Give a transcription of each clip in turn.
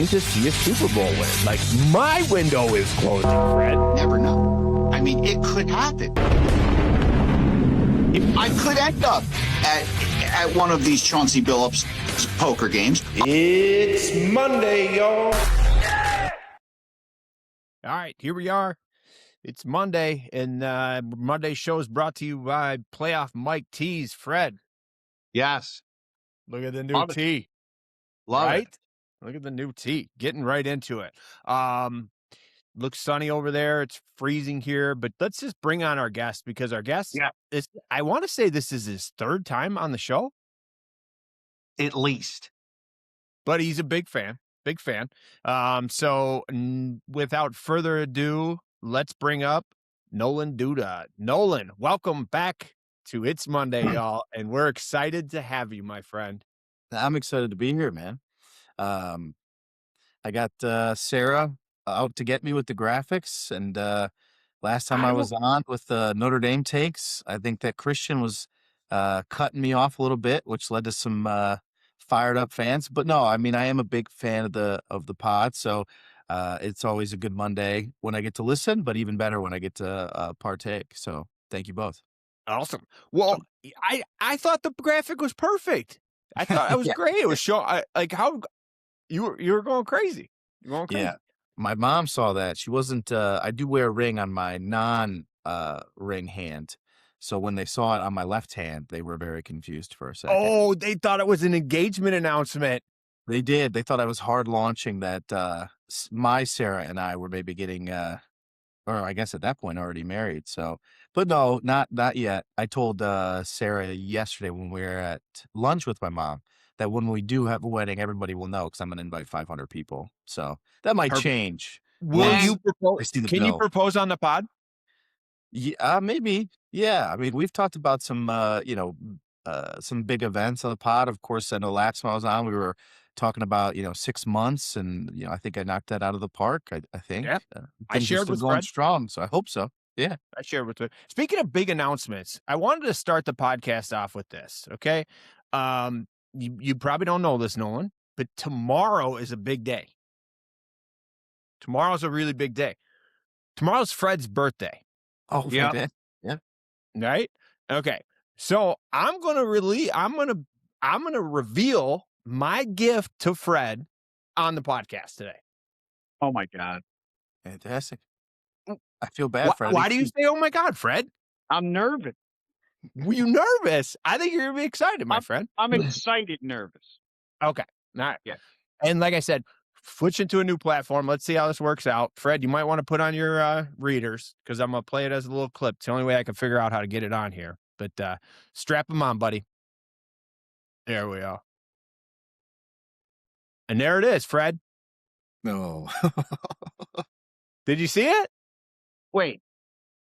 going to see a Super Bowl win. Like, my window is closing, Fred. Never know. I mean, it could happen. I could end up at one of these Chauncey Billups poker games. It's Monday, y'all. All right, here we are. It's Monday, and Monday's show is brought to you by Playoff Mike T's. Fred, Yes. look at the new Love it. tee. Love Right? it. Look at the new tee. Getting right into it. Looks sunny over there. It's freezing here, but let's just bring on our guest because our guest is, I want to say this is his third time on the show, At least. but he's a big fan. Big fan. So without further ado, let's bring up Nolan Duda. Nolan, welcome back to It's Monday, y'all, and we're excited to have you, my friend. I'm excited to be here, man. I got Sarah out to get me with the graphics, and last time I was on with the Notre Dame takes, I think that Christian was cutting me off a little bit, which led to some fired up fans. But no, I mean, I am a big fan of the pod, so it's always a good Monday when I get to listen, but even better when I get to partake. So thank you both. Awesome. Well, I thought the graphic was perfect. I thought it was great. It was showing like how you were going crazy. You're going crazy. Yeah. My mom saw that. She wasn't, I do wear a ring on my ring hand. So when they saw it on my left hand, they were very confused for a second. Oh, they thought it was an engagement announcement. They did. They thought I was hard launching that my Sarah and I were maybe getting, or I guess at that point already married. So, but no, not yet. I told Sarah yesterday when we were at lunch with my mom that when we do have a wedding, everybody will know because I'm going to invite 500 people. So that might change. Will once you propose? I see the Can you bill. propose on the pod? Yeah, maybe. Yeah. I mean, we've talked about some, some big events on the pod. Of course, I know last time I was on, we were talking about, 6 months, and I think I knocked that out of the park. I think. Yeah. I Things are shared still with going Fred. strong, so I hope so. Yeah. I shared with you. Speaking of big announcements, I wanted to start the podcast off with this. Okay. You probably don't know this, Nolan, but tomorrow is a big day. Tomorrow's a really big day. Tomorrow's Fred's birthday. Oh, Yeah. yeah. Right? Okay. So I'm gonna reveal my gift to Fred on the podcast today. Oh, my God. Fantastic. I feel bad, Freddy. Why do you say, "Oh my God, Fred"? I'm nervous. Were you nervous? I think you're gonna be excited, my friend. I'm excited nervous. Okay. All right. Yeah. And like I said, switch into a new platform. Let's see how this works out. Fred, you might want to put on your readers because I'm going to play it as a little clip. It's the only way I can figure out how to get it on here. But strap them on, buddy. There we are. And there it is, Fred. No. Did you see it? Wait,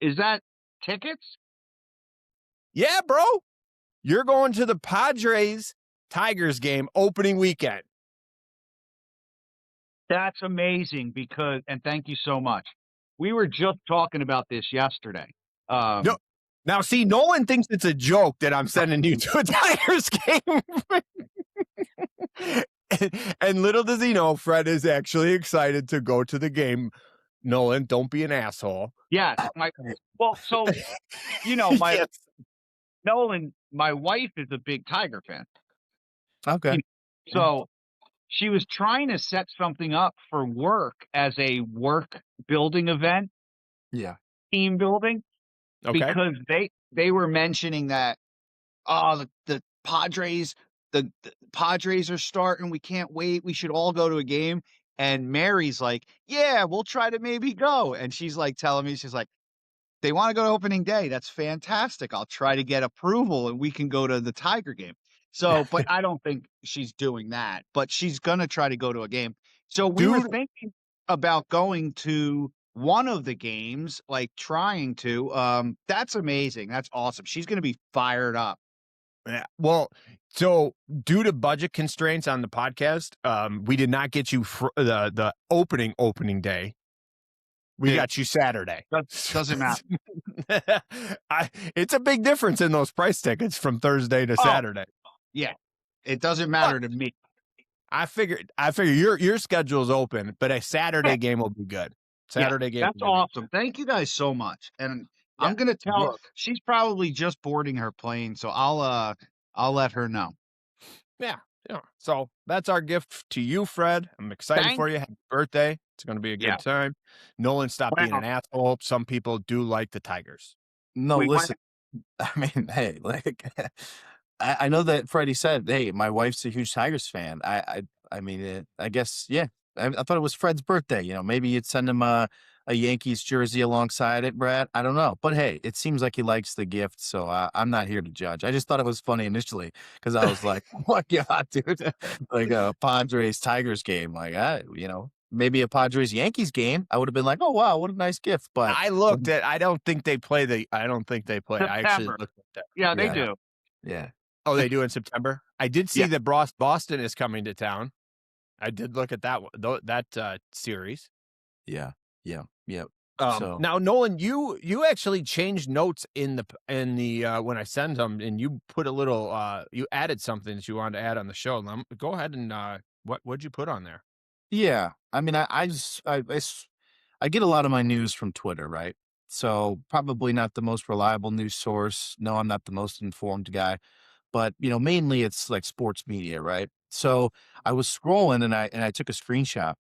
is that tickets? Yeah, bro. You're going to the Padres Tigers game opening weekend. That's amazing and thank you so much. We were just talking about this yesterday. No. Now, see, Nolan thinks it's a joke that I'm sending you to a Tigers game. and little does he know, Fred is actually excited to go to the game. Nolan, don't be an asshole. Yes. Nolan, my wife is a big Tiger fan. Okay. So she was trying to set something up for work as a work building event. Yeah. Team building. Okay. Because They were mentioning that, the Padres, the Padres are starting. We can't wait. We should all go to a game. And Mary's like, yeah, we'll try to maybe go. And she's like telling me, she's like, they want to go to opening day. That's fantastic. I'll try to get approval and we can go to the Tiger game. So, but I don't think she's doing that, but she's going to try to go to a game. So we were thinking about going to one of the games, like trying to. That's amazing. That's awesome. She's going to be fired up. Yeah. Well, so due to budget constraints on the podcast, we did not get you the opening day. We got you Saturday. Doesn't matter. It's a big difference in those price tickets from Thursday to Saturday. Yeah, it doesn't matter to me. I figured your schedule's open, but a Saturday game will be good. Saturday game. That's awesome. Thank you guys so much. And I'm gonna tell. Look. She's probably just boarding her plane, so I'll let her know. Yeah. So that's our gift to you, Fred. I'm excited for you. Happy birthday. It's going to be a good time. Nolan, stop being an asshole. Some people do like the Tigers. No, listen. I mean, hey, like, I know that Freddie said, hey, my wife's a huge Tigers fan. I mean, I guess, yeah. I thought it was Fred's birthday. You know, maybe you'd send him a Yankees jersey alongside it, Brad. I don't know. But hey, it seems like he likes the gift. So I'm not here to judge. I just thought it was funny initially because I was like, oh my God, dude. Like a Padres Tigers game. Like, maybe a Padres Yankees game. I would have been like, oh, wow, what a nice gift. But I looked at, I don't think they play. I actually looked at that. Yeah, they do. Yeah. Oh, they do in September? I did see that Boston is coming to town. I did look at that series. Yeah. So now, Nolan, you actually changed notes in the when I sent them, and you put a little you added something that you wanted to add on the show. Go ahead and what'd you put on there? Yeah, I mean, I get a lot of my news from Twitter, right? So probably not the most reliable news source. No, I'm not the most informed guy, but mainly it's like sports media, right? So I was scrolling and I took a screenshot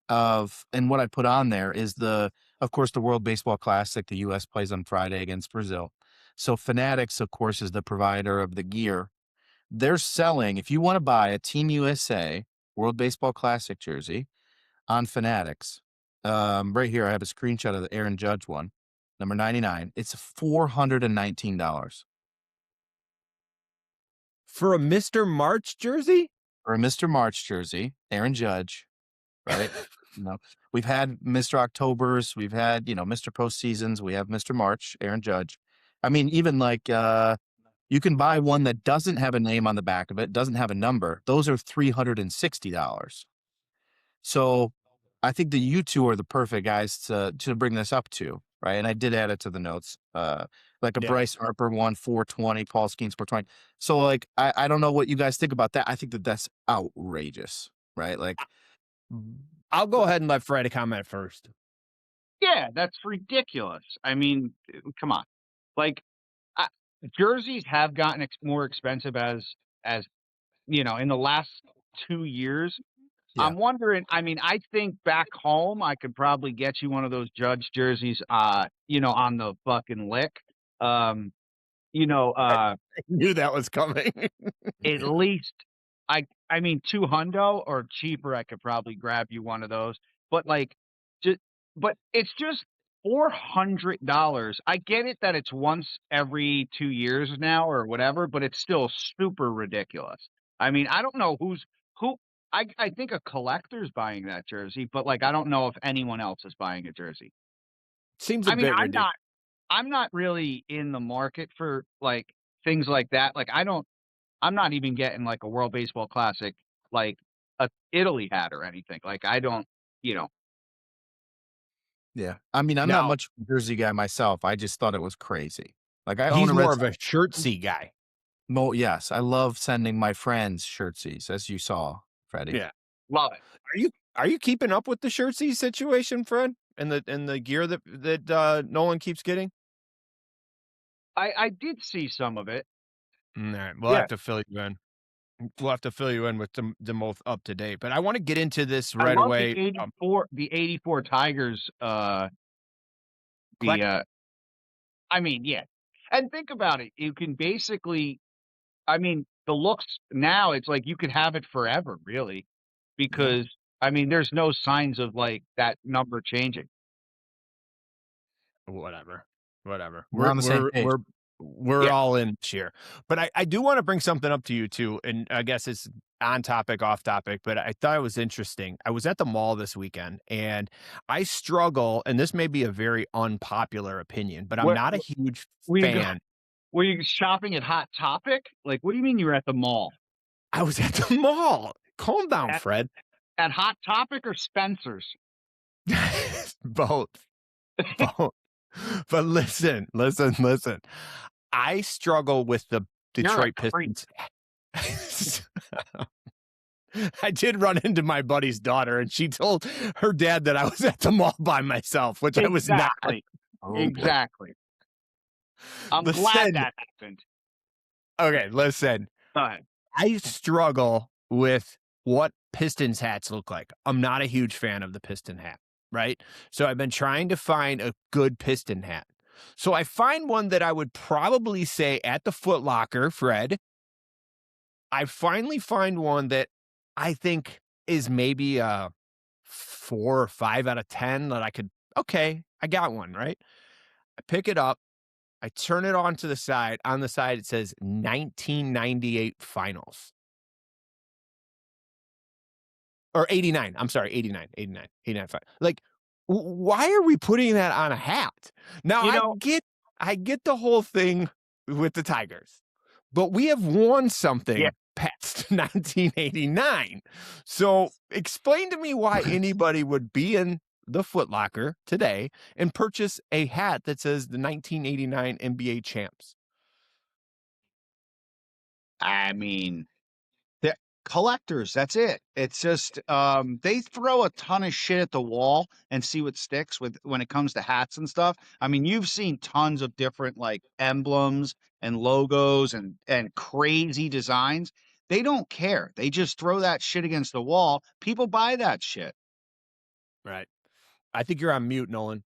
and what I put on there is of course, the World Baseball Classic. The U.S. plays on Friday against Brazil. So Fanatics, of course, is the provider of the gear. They're selling, if you want to buy a Team USA World Baseball Classic jersey on Fanatics, right here, I have a screenshot of the Aaron Judge one, number 99. It's $419. For a Mr. March jersey? For a Mr. March jersey, Aaron Judge, right? We've had Mr. Octobers, we've had, Mr. Postseasons, we have Mr. March, Aaron Judge. I mean, even like you can buy one that doesn't have a name on the back of it, doesn't have a number. Those are $360. So I think that you two are the perfect guys to bring this up to, right? And I did add it to the notes. Like a Bryce Harper one, 420, Paul Skeens 420. So like, I don't know what you guys think about that. I think that that's outrageous, right? Like, I'll go ahead and let Freddy comment first. Yeah, that's ridiculous. I mean, come on. Like, jerseys have gotten more expensive as in the last 2 years. Yeah. I'm wondering. I mean, I think back home I could probably get you one of those Judge jerseys. On the fucking lick. I knew that was coming. At least, I mean, $200 or cheaper. I could probably grab you one of those. But but it's just $400. I get it that it's once every 2 years now or whatever, but it's still super ridiculous. I mean, I don't know who. I think a collector's buying that jersey, but I don't know if anyone else is buying a jersey. Seems a bit ridiculous. I'm not really in the market for things like that. I'm not even getting a World Baseball Classic, a Italy hat or anything. I don't, Yeah. I mean, I'm not much of a jersey guy myself. I just thought it was crazy. He's more of a shirtsy guy. Yes. I love sending my friends shirtsies, as you saw, Freddie. Yeah. Love it. Are you keeping up with the shirtsy situation, Fred? And the gear that Nolan keeps getting? I did see some of it. All right. We'll have to fill you in. We'll have to fill you in with the most up to date. But I want to get into this right away. The 84 Tigers. I mean, yeah. And think about it. You can basically, I mean, the looks now, it's you could have it forever, really, because I mean, there's no signs of that number changing. Whatever. We're on the same page. We're all in this year. But I do want to bring something up to you too. And I guess it's on topic, off topic, but I thought it was interesting. I was at the mall this weekend and I struggle, and this may be a very unpopular opinion, but I'm not a huge fan. Were you shopping at Hot Topic? What do you mean you were at the mall? I was at the mall. Calm down, Fred. At Hot Topic or Spencer's? Both. But listen. I struggle with the Detroit Pistons. I did run into my buddy's daughter, and she told her dad that I was at the mall by myself, which I was not. Exactly. Oh, boy. Exactly. I'm glad Listen, that happened. okay, listen. Go ahead. I struggle with what Pistons hats look like. I'm not a huge fan of the Piston hat, right? So I've been trying to find a good Piston hat. So I find one that I would probably say at the Foot Locker, Fred. I finally find one that I think is maybe a 4 or 5 out of 10 that I could, okay, I got one, right? I pick it up. I turn it on to the side. On the side, it says 1998 finals. Or 89. I'm sorry, 89. Like, why are we putting that on a hat? Now, I get the whole thing with the Tigers, but we have won something past 1989. So explain to me why anybody would be in the Foot Locker today and purchase a hat that says the 1989 NBA champs. I mean, they're collectors. That's it. It's just they throw a ton of shit at the wall and see what sticks with when it comes to hats and stuff. I mean, you've seen tons of different like emblems and logos and crazy designs. They don't care. They just throw that shit against the wall. People buy that shit. Right. I think you're on mute, Nolan.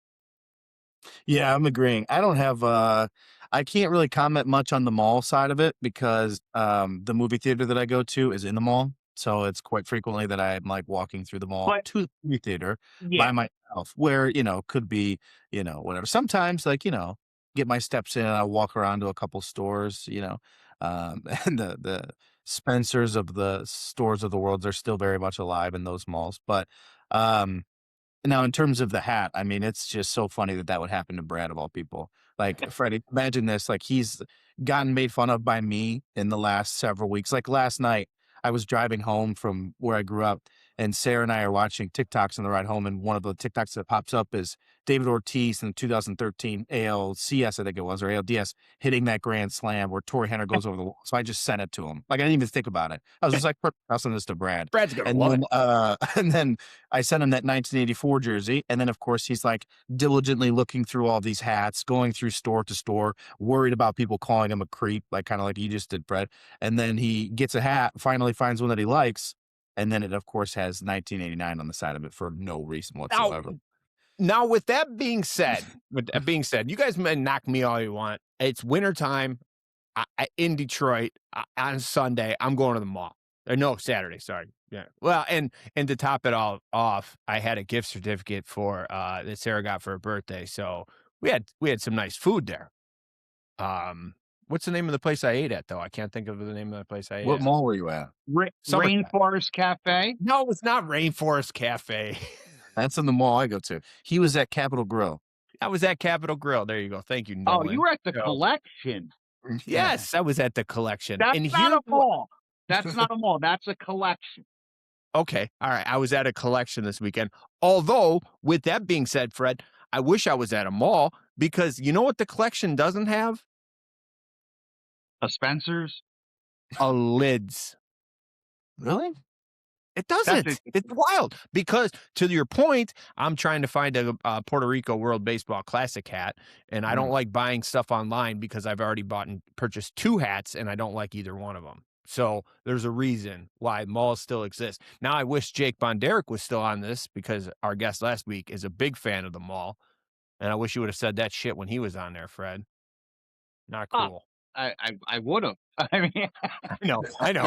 Yeah, I'm agreeing. I don't have I can't really comment much on the mall side of it because the movie theater that I go to is in the mall. So it's quite frequently that I'm like walking through the mall to the movie theater by myself, where, could be, whatever. Sometimes like, get my steps in, I'll walk around to a couple stores, and the Spencers of the stores of the world are still very much alive in those malls. But now, in terms of the hat, I mean, it's just so funny that would happen to Brad of all people. Like, Freddie, imagine this. Like, he's gotten made fun of by me in the last several weeks. Like, last night, I was driving home from where I grew up, and Sarah and I are watching TikToks on the ride home, and one of the TikToks that pops up is David Ortiz in the 2013 ALCS, I think it was, or ALDS, hitting that grand slam where Torrey Hunter goes over the wall. So I just sent it to him. Like, I didn't even think about it. I was just like, I'll send this to Brad. Brad's going to love it. And then I sent him that 1984 jersey. And then, of course, he's like diligently looking through all these hats, going through store to store, worried about people calling him a creep, like kind of like you just did, Brad. And then he gets a hat, finally finds one that he likes. And then it, of course, has 1989 on the side of it for no reason whatsoever. Now, with that being said, you guys may knock me all you want. It's wintertime in Detroit on Sunday. I'm going to the mall. No, Saturday. Sorry. Yeah. Well, and to top it all off, I had a gift certificate for that Sarah got for her birthday. So we had some nice food there. What's the name of the place I ate at, though? I can't think of the name of the place I ate What at. mall were you at? Rainforest Cafe? No, it's not Rainforest Cafe. That's in the mall I go to. He was at Capitol Grill. I was at Capitol Grill. There you go. Thank you, Nolan. Oh, you were at the collection. Yes, I was at the collection. That's and not a mall. That's not a mall. That's a collection. Okay. All right. I was at a collection this weekend. Although, with that being said, Fred, I wish I was at a mall because you know what the collection doesn't have? A Spencer's? A lids. Really? It doesn't. It's wild because, to your point, I'm trying to find a Puerto Rico World Baseball Classic hat, and I don't like buying stuff online because I've already bought and purchased 2 hats, and I don't like either one of them. So there's a reason why malls still exist. Now, I wish Jake Bonderick was still on this because our guest last week is a big fan of the mall, and I wish you would have said that shit when he was on there, Fred. Not cool. I would have. I mean, I know.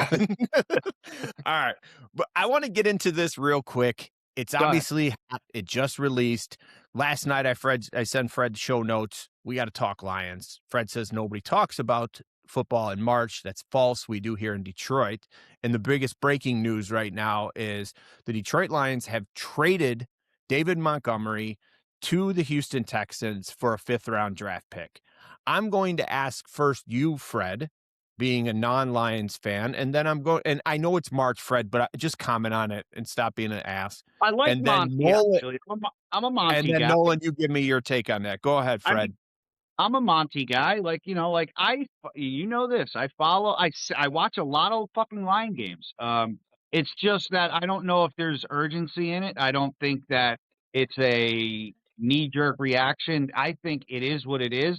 All right. But I want to get into this real quick. It's obviously hot. It just released. Last night, I sent Fred show notes. We got to talk Lions. Fred says nobody talks about football in March. That's false. We do here in Detroit. And the biggest breaking news right now is the Detroit Lions have traded David Montgomery to the Houston Texans for a 5th-round draft pick. I'm going to ask first you, Fred, being a non-Lions fan, and then and I know it's March, Fred, but just comment on it and stop being an ass. I like and then Monty, actually. I'm a Monty guy. And then, Nolan, you give me your take on that. Go ahead, Fred. I'm a Monty guy. Like, like I follow, I watch a lot of fucking Lion games. It's just that I don't know if there's urgency in it. I don't think that it's a knee-jerk reaction. I think it is what it is.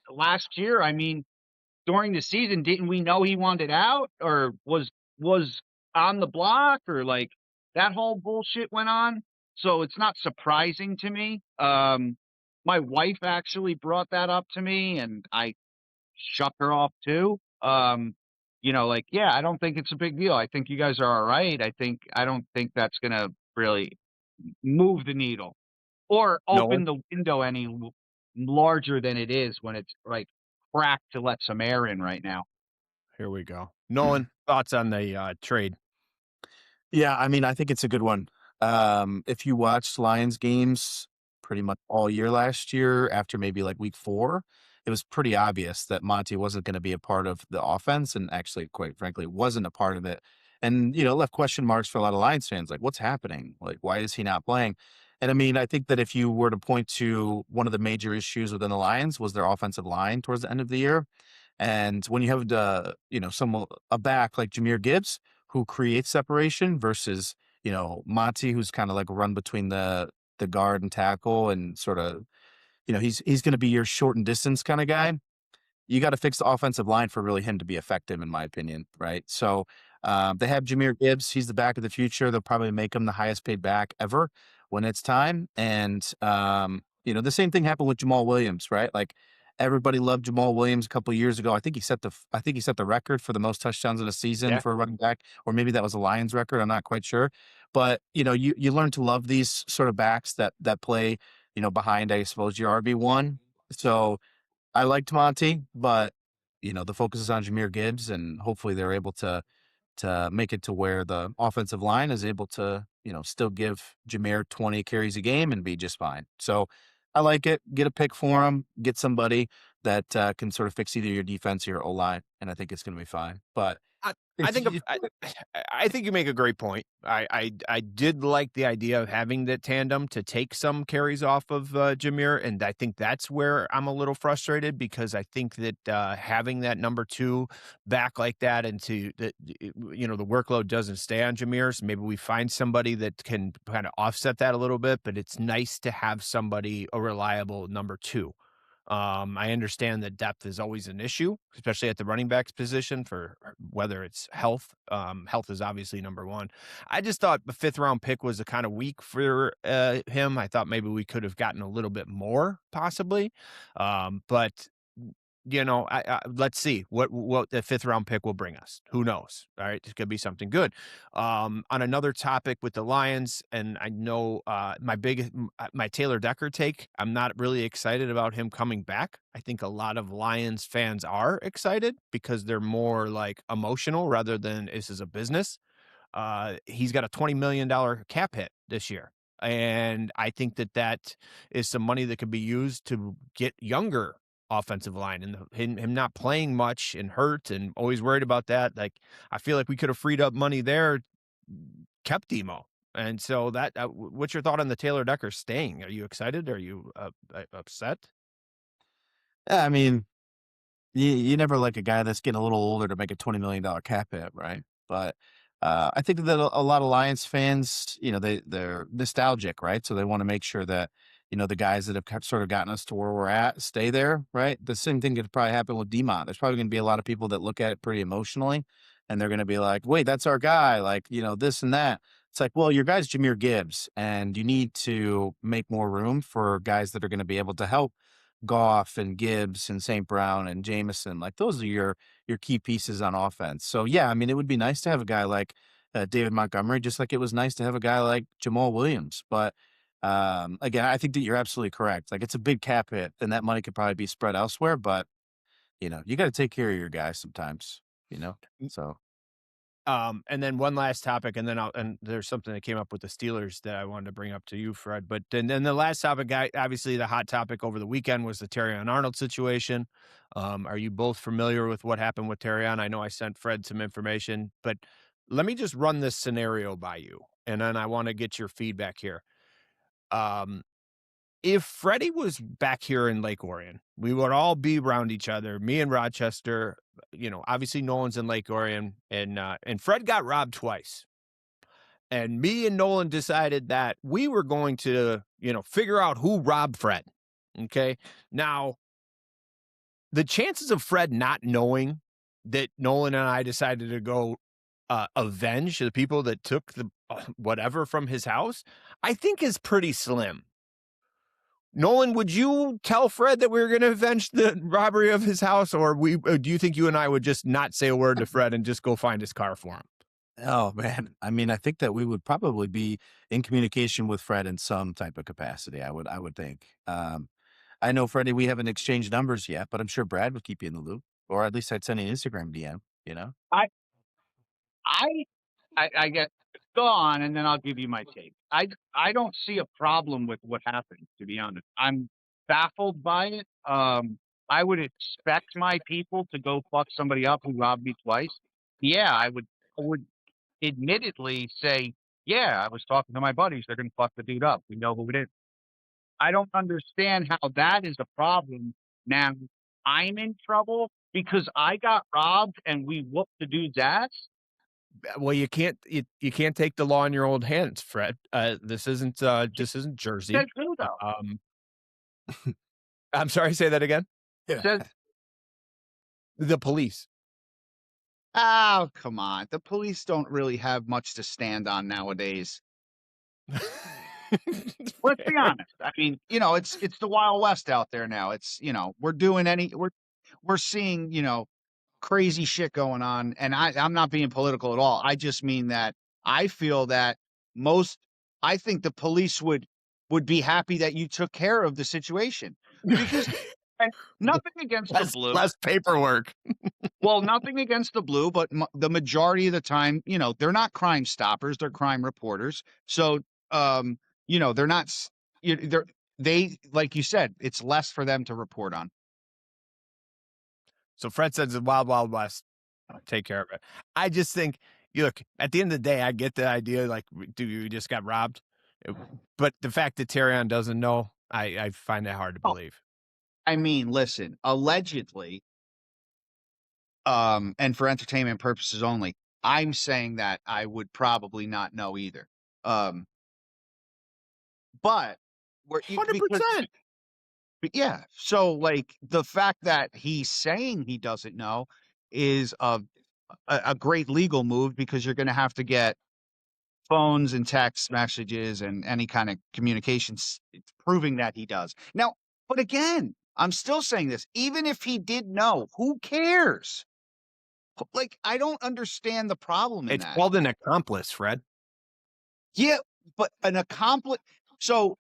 Last year, I mean, during the season, didn't we know he wanted out or was on the block or like that whole bullshit went on? So it's not surprising to me. My wife actually brought that up to me and I shuck her off too. Like, yeah, I don't think it's a big deal. I think you guys are all right. I don't think that's gonna really move the needle or Nolan, open the window any larger than it is when it's like cracked to let some air in right now. here we go. Nolan, thoughts on the trade? Yeah, I mean, I think it's a good one. If you watched Lions games pretty much all year last year, after maybe like week 4, it was pretty obvious that Monty wasn't going to be a part of the offense, and actually, quite frankly, wasn't a part of it. And left question marks for a lot of Lions fans, like, what's happening? Like, why is he not playing? And I mean, I think that if you were to point to one of the major issues within the Lions was their offensive line towards the end of the year. And when you have a back like Jahmyr Gibbs who creates separation versus Monty, who's kind of like run between the guard and tackle and sort of he's going to be your short and distance kind of guy. You got to fix the offensive line for really him to be effective, in my opinion, right? So they have Jahmyr Gibbs. He's the back of the future. They'll probably make him the highest paid back ever when it's time. And the same thing happened with Jamal Williams, right? Like everybody loved Jamal Williams a couple of years ago. I think he set the record for the most touchdowns in a season Yeah. for a running back, or maybe that was a Lions record. I'm not quite sure. But you learn to love these sort of backs that play behind, I suppose, your RB1. So I liked Monty, but the focus is on Jahmyr Gibbs, and hopefully they're able to make it to where the offensive line is able to still give Jahmyr 20 carries a game and be just fine. So I like it. Get a pick for him. Get somebody that can sort of fix either your defense or your O-line, and I think it's going to be fine. But I think you make a great point. I did like the idea of having the tandem to take some carries off of Jahmyr, and I think that's where I'm a little frustrated because I think that having that number 2 back like that and the workload doesn't stay on Jahmyr. So maybe we find somebody that can kind of offset that a little bit, but it's nice to have somebody, a reliable number 2. I understand that depth is always an issue, especially at the running backs position for whether it's health. Health is obviously number 1. I just thought the 5th round pick was a kind of weak for him. I thought maybe we could have gotten a little bit more possibly. But let's see what the 5th round pick will bring us. Who knows? All right. This could be something good. On another topic with the Lions, and I know my Taylor Decker take, I'm not really excited about him coming back. I think a lot of Lions fans are excited because they're more like emotional rather than this is a business. He's got a $20 million cap hit this year. And I think that is some money that could be used to get younger offensive line, and him not playing much and hurt and always worried about that. Like, I feel like we could have freed up money there, kept Demo. And so that, what's your thought on the Taylor Decker staying? Are you excited? Are you upset? Yeah, I mean, you never like a guy that's getting a little older to make a $20 million cap hit, right? But I think that a lot of Lions fans, they're nostalgic, right? So they want to make sure that the guys that have sort of gotten us to where we're at stay there, right? The same thing could probably happen with Demont. There's probably going to be a lot of people that look at it pretty emotionally, and they're going to be like, wait, that's our guy, like, this and that. It's like, well, your guy's Jahmyr Gibbs, and you need to make more room for guys that are going to be able to help Goff and Gibbs and St. Brown and Jameson. Like, those are your key pieces on offense. So, yeah, I mean, it would be nice to have a guy like David Montgomery, just like it was nice to have a guy like Jamal Williams. But again, I think that you're absolutely correct. Like, it's a big cap hit, and that money could probably be spread elsewhere. But, you got to take care of your guys sometimes, so. And then one last topic, and then and there's something that came up with the Steelers that I wanted to bring up to you, Fred. But then the last topic, obviously the hot topic over the weekend was the Terrion Arnold situation. Are you both familiar with what happened with Terrion? I know I sent Fred some information, but let me just run this scenario by you, and then I want to get your feedback here. If Freddy was back here in Lake Orion, we would all be around each other, me and Rochester, obviously Nolan's in Lake Orion, and Fred got robbed twice. And me and Nolan decided that we were going to, figure out who robbed Fred. Okay. Now, the chances of Fred not knowing that Nolan and I decided to go avenge the people that took the whatever from his house, I think is pretty slim. Nolan, would you tell Fred that we were going to avenge the robbery of his house, or do you think you and I would just not say a word to Fred and just go find his car for him? Oh man, I mean, I think that we would probably be in communication with Fred in some type of capacity. I would think. I know Freddie, we haven't exchanged numbers yet, but I'm sure Brad would keep you in the loop, or at least I'd send you an Instagram DM. You know. I I get go on, and then I'll give you my take. I don't see a problem with what happened, to be honest. I'm baffled by it. I would expect my people to go fuck somebody up who robbed me twice. Yeah, I would admittedly say, yeah, I was talking to my buddies. They're gonna fuck the dude up. We know who it is. I don't understand how that is a problem. Now I'm in trouble because I got robbed and we whooped the dude's ass. Well, you can't take the law in your own hands, Fred. This isn't Jersey. Says who though? I'm sorry, say that again. Says The police. Oh, come on. The police don't really have much to stand on nowadays. let's be honest. I mean, It's the Wild West out there now. It's, we're seeing, crazy shit going on. And I'm not being political at all. I just mean that I feel that I think the police would be happy that you took care of the situation because and nothing against the blue. Less paperwork. Well, nothing against the blue, but the majority of the time, they're not crime stoppers; they're crime reporters. So, they're not. They like you said, it's less for them to report on. So Fred says the Wild Wild West. Take care of it. I just think, look, at the end of the day, I get the idea. Like, dude, you just got robbed, but the fact that Terrion doesn't know, I find that hard to believe. I mean, listen, allegedly, and for entertainment purposes only, I'm saying that I would probably not know either. But we're 100%. yeah. So like the fact that he's saying he doesn't know is a great legal move because you're going to have to get phones and text messages and any kind of communications proving that he does. Now, but again, I'm still saying this, even if he did know, who cares? Like, I don't understand the problem in It's that. called an accomplice, Fred. Yeah, but an accomplice. So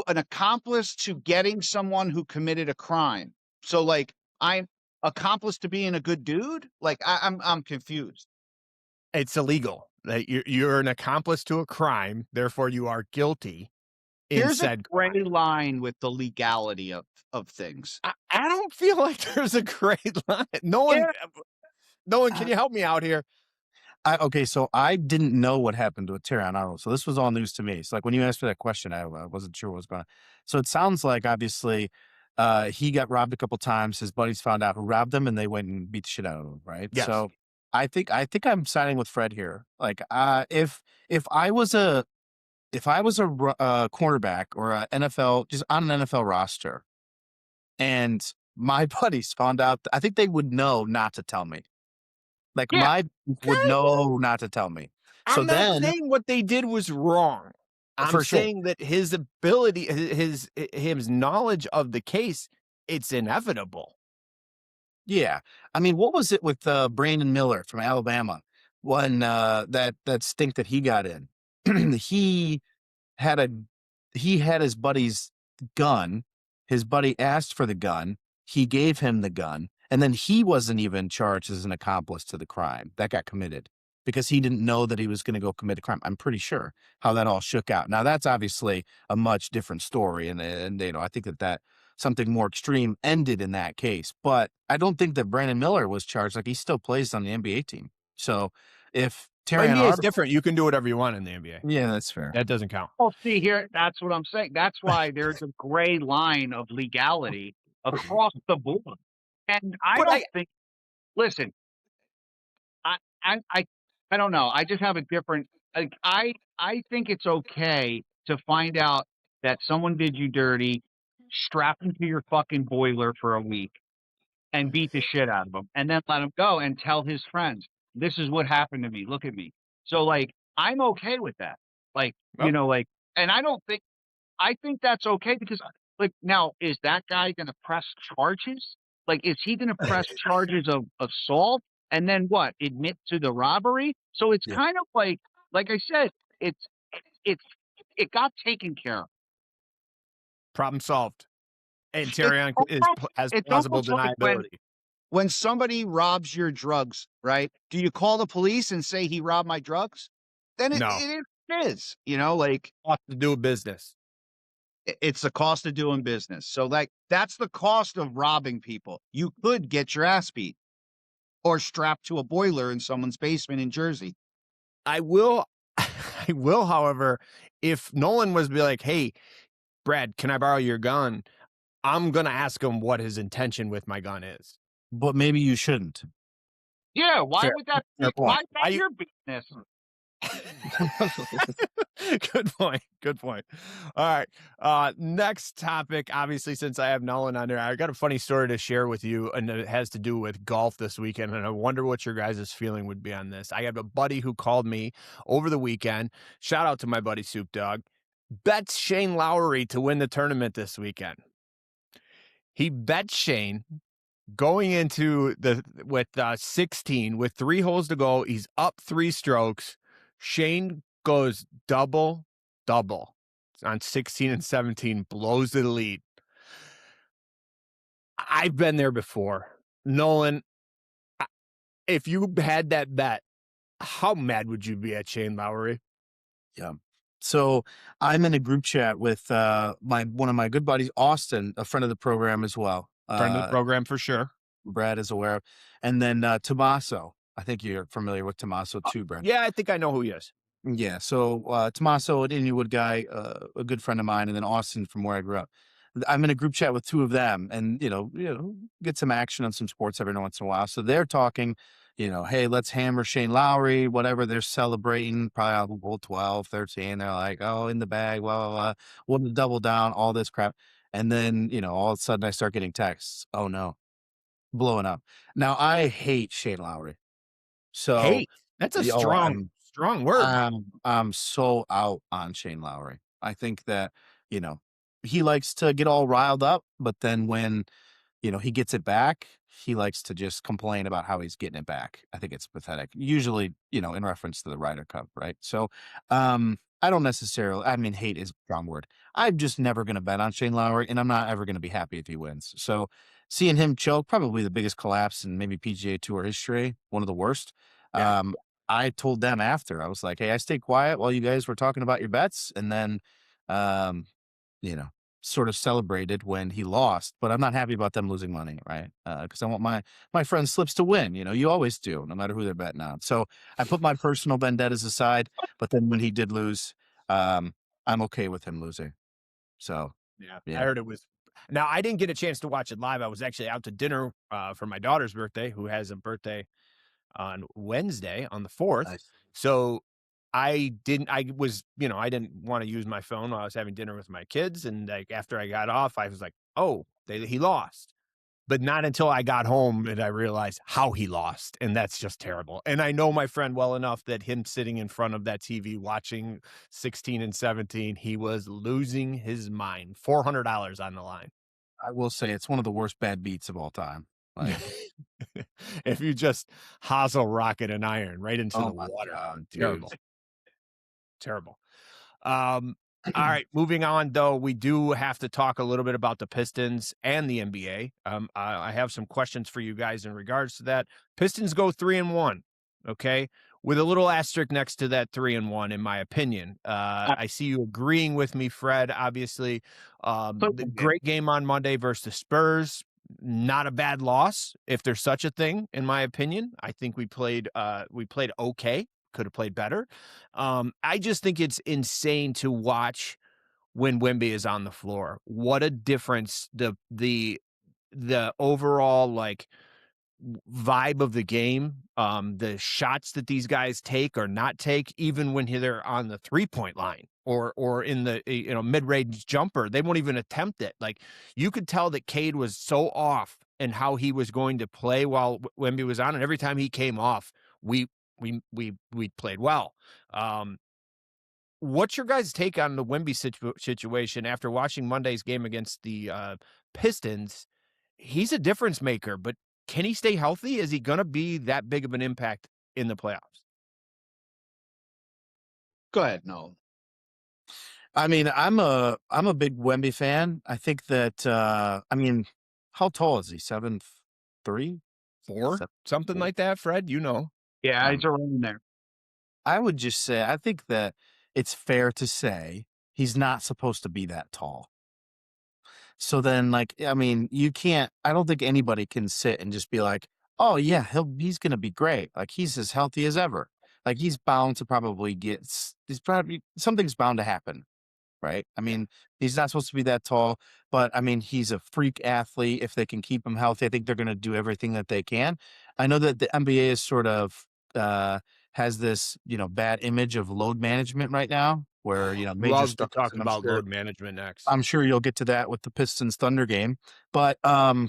an accomplice to getting someone who committed a crime. So like I'm accomplice to being a good dude. Like I'm confused. It's illegal. You're an accomplice to a crime, therefore you are guilty. There's a gray line with the legality of things. I don't feel like there's a gray line. No one, can you help me out here? Okay, so I didn't know what happened with Terrion Arnold, so this was all news to me. So, like, when you asked for that question, I wasn't sure what was going on. So it sounds like, obviously, he got robbed a couple times. His buddies found out who robbed him, and they went and beat the shit out of him, right? Yes. So I think I'm siding with Fred here. Like, if I was a cornerback or a NFL, just on an NFL roster, and my buddies found out, I think they would know not to tell me. Like my would know not to tell me. So I'm not saying what they did was wrong. I'm saying that his ability, his knowledge of the case, it's inevitable. Yeah, I mean, what was it with Brandon Miller from Alabama when that stink that he got in? he had his buddy's gun. His buddy asked for the gun. He gave him the gun. And then he wasn't even charged as an accomplice to the crime that got committed because he didn't know that he was going to go commit a crime. I'm pretty sure how that all shook out. Now, that's obviously a much different story. And I think that something more extreme ended in that case. But I don't think that Brandon Miller was charged. Like, he still plays on the NBA team. So if NBA is different, you can do whatever you want in the NBA. Yeah, that's fair. That doesn't count. Well, see here, that's what I'm saying. That's why there's a gray line of legality across the board. And I don't think. Listen, I I don't know. I just have a different like I think it's okay to find out that someone did you dirty, strap them to your fucking boiler for a week and beat the shit out of him, and then let him go and tell his friends, "This is what happened to me. Look at me." So, like, I'm okay with that. Like, Well, like, and I think that's okay because, like, now is that guy gonna press charges? Like, is he gonna press charges of assault and then what? Admit to the robbery? So it's Yeah. kind of like I said, it's it's it got taken care of. problem solved. And It's Terrion almost, has it's plausible almost like deniability. when somebody robs your drugs, right? Do you call the police and say he robbed my drugs? Then No. it is, like Ought to do business. it's the cost of doing business. So like that's the cost of robbing people. You could get your ass beat or strapped to a boiler in someone's basement in Jersey. I will, however, if Nolan was be like, "Hey, Brad, can I borrow your gun?" I'm gonna ask him what his intention with my gun is. But maybe you shouldn't. Yeah, why Fair. would that Fair be why point. is that your business? Good point. Good point. All right. Next topic. Obviously, since I have Nolan on there, I got a funny story to share with you, and it has to do with golf this weekend. And I wonder what your guys' feeling would be on this. I have a buddy who called me over the weekend. Shout out to my buddy Soup Dog. Bets Shane Lowry to win the tournament this weekend. He bet Shane going into with 16 with 3 holes to go. He's up 3 strokes. Shane goes double on 16 and 17, blows the lead. I've been there before. Nolan, if you had that bet, how mad would you be at Shane Lowry? Yeah. So I'm in a group chat with one of my good buddies, Austin, a friend of the program as well. Friend of the program for sure. Brad is aware of. And then Tommaso. I think you're familiar with Tommaso too, Brad. Yeah, I think I know who he is. Yeah. So Tommaso, an Inwood guy, a good friend of mine, and then Austin from where I grew up. I'm in a group chat with 2 of them, and get some action on some sports every once in a while. So they're talking, hey, let's hammer Shane Lowry, whatever. They're celebrating probably on hole 12, 13. They're like, oh, in the bag, blah blah blah. We'll double down, all this crap, and then all of a sudden I start getting texts. Oh no, blowing up. Now I hate Shane Lowry. So Hey, that's a strong word. I'm so out on Shane Lowry. I think that, he likes to get all riled up, but then when, he gets it back, he likes to just complain about how he's getting it back. I think it's pathetic. Usually, in reference to the Ryder Cup, right? So, I don't necessarily, hate is a strong word. I'm just never going to bet on Shane Lowry, and I'm not ever going to be happy if he wins. So seeing him choke, probably the biggest collapse in maybe PGA Tour history, one of the worst. Yeah. I told them after, I was like, hey, I stayed quiet while you guys were talking about your bets, and then, sort of celebrated when he lost, but I'm not happy about them losing money, right? Because I want my friend Slips to win. You always do, no matter who they're betting on. So I put my personal vendettas aside, but then when he did lose, I'm okay with him losing. So yeah. I heard it was. Now I didn't get a chance to watch it live. I was actually out to dinner for my daughter's birthday, who has a birthday on Wednesday on the 4th. Nice. So I didn't want to use my phone while I was having dinner with my kids. And like after I got off, I was like, oh, he lost. But not until I got home did I realize how he lost. And that's just terrible. And I know my friend well enough that him sitting in front of that TV watching 16 and 17, he was losing his mind. $400 on the line. I will say it's one of the worst bad beats of all time. Like, if you just hosel rocket an iron right into the water. God, Terrible. All right, moving on though, we do have to talk a little bit about the Pistons and the NBA. I have some questions for you guys in regards to that. Pistons go 3-1, okay, with a little asterisk next to that 3-1, in my opinion. I see you agreeing with me, Fred. Obviously, the great game on Monday versus the Spurs. Not a bad loss, if there's such a thing, in my opinion. I think we played okay. Could have played better. I just think it's insane to watch when Wemby is on the floor. What a difference the overall vibe of the game, the shots that these guys take or not take, even when they're on the 3-point line or in the mid-range jumper, they won't even attempt it. Like, you could tell that Cade was so off in how he was going to play while Wemby was on, and every time he came off, we played well. What's your guys' take on the Wemby situation after watching Monday's game against the Pistons? He's a difference maker, but can he stay healthy? Is he going to be that big of an impact in the playoffs? Go ahead, Nolan. I mean, I'm a big Wemby fan. I think that how tall is he? 7'3", 4, something like that, Fred? Yeah, he's around there. I would just say I think that it's fair to say he's not supposed to be that tall. So then, you can't. I don't think anybody can sit and just be like, "Oh yeah, he's gonna be great. Like, he's as healthy as ever." Like, he's bound to probably something's bound to happen, right? I mean, he's not supposed to be that tall, but I mean, he's a freak athlete. If they can keep him healthy, I think they're gonna do everything that they can. I know that the NBA is sort of has this bad image of load management right now, where major Love stuff. talking about load management next. I'm sure you'll get to that with the Pistons Thunder game, but I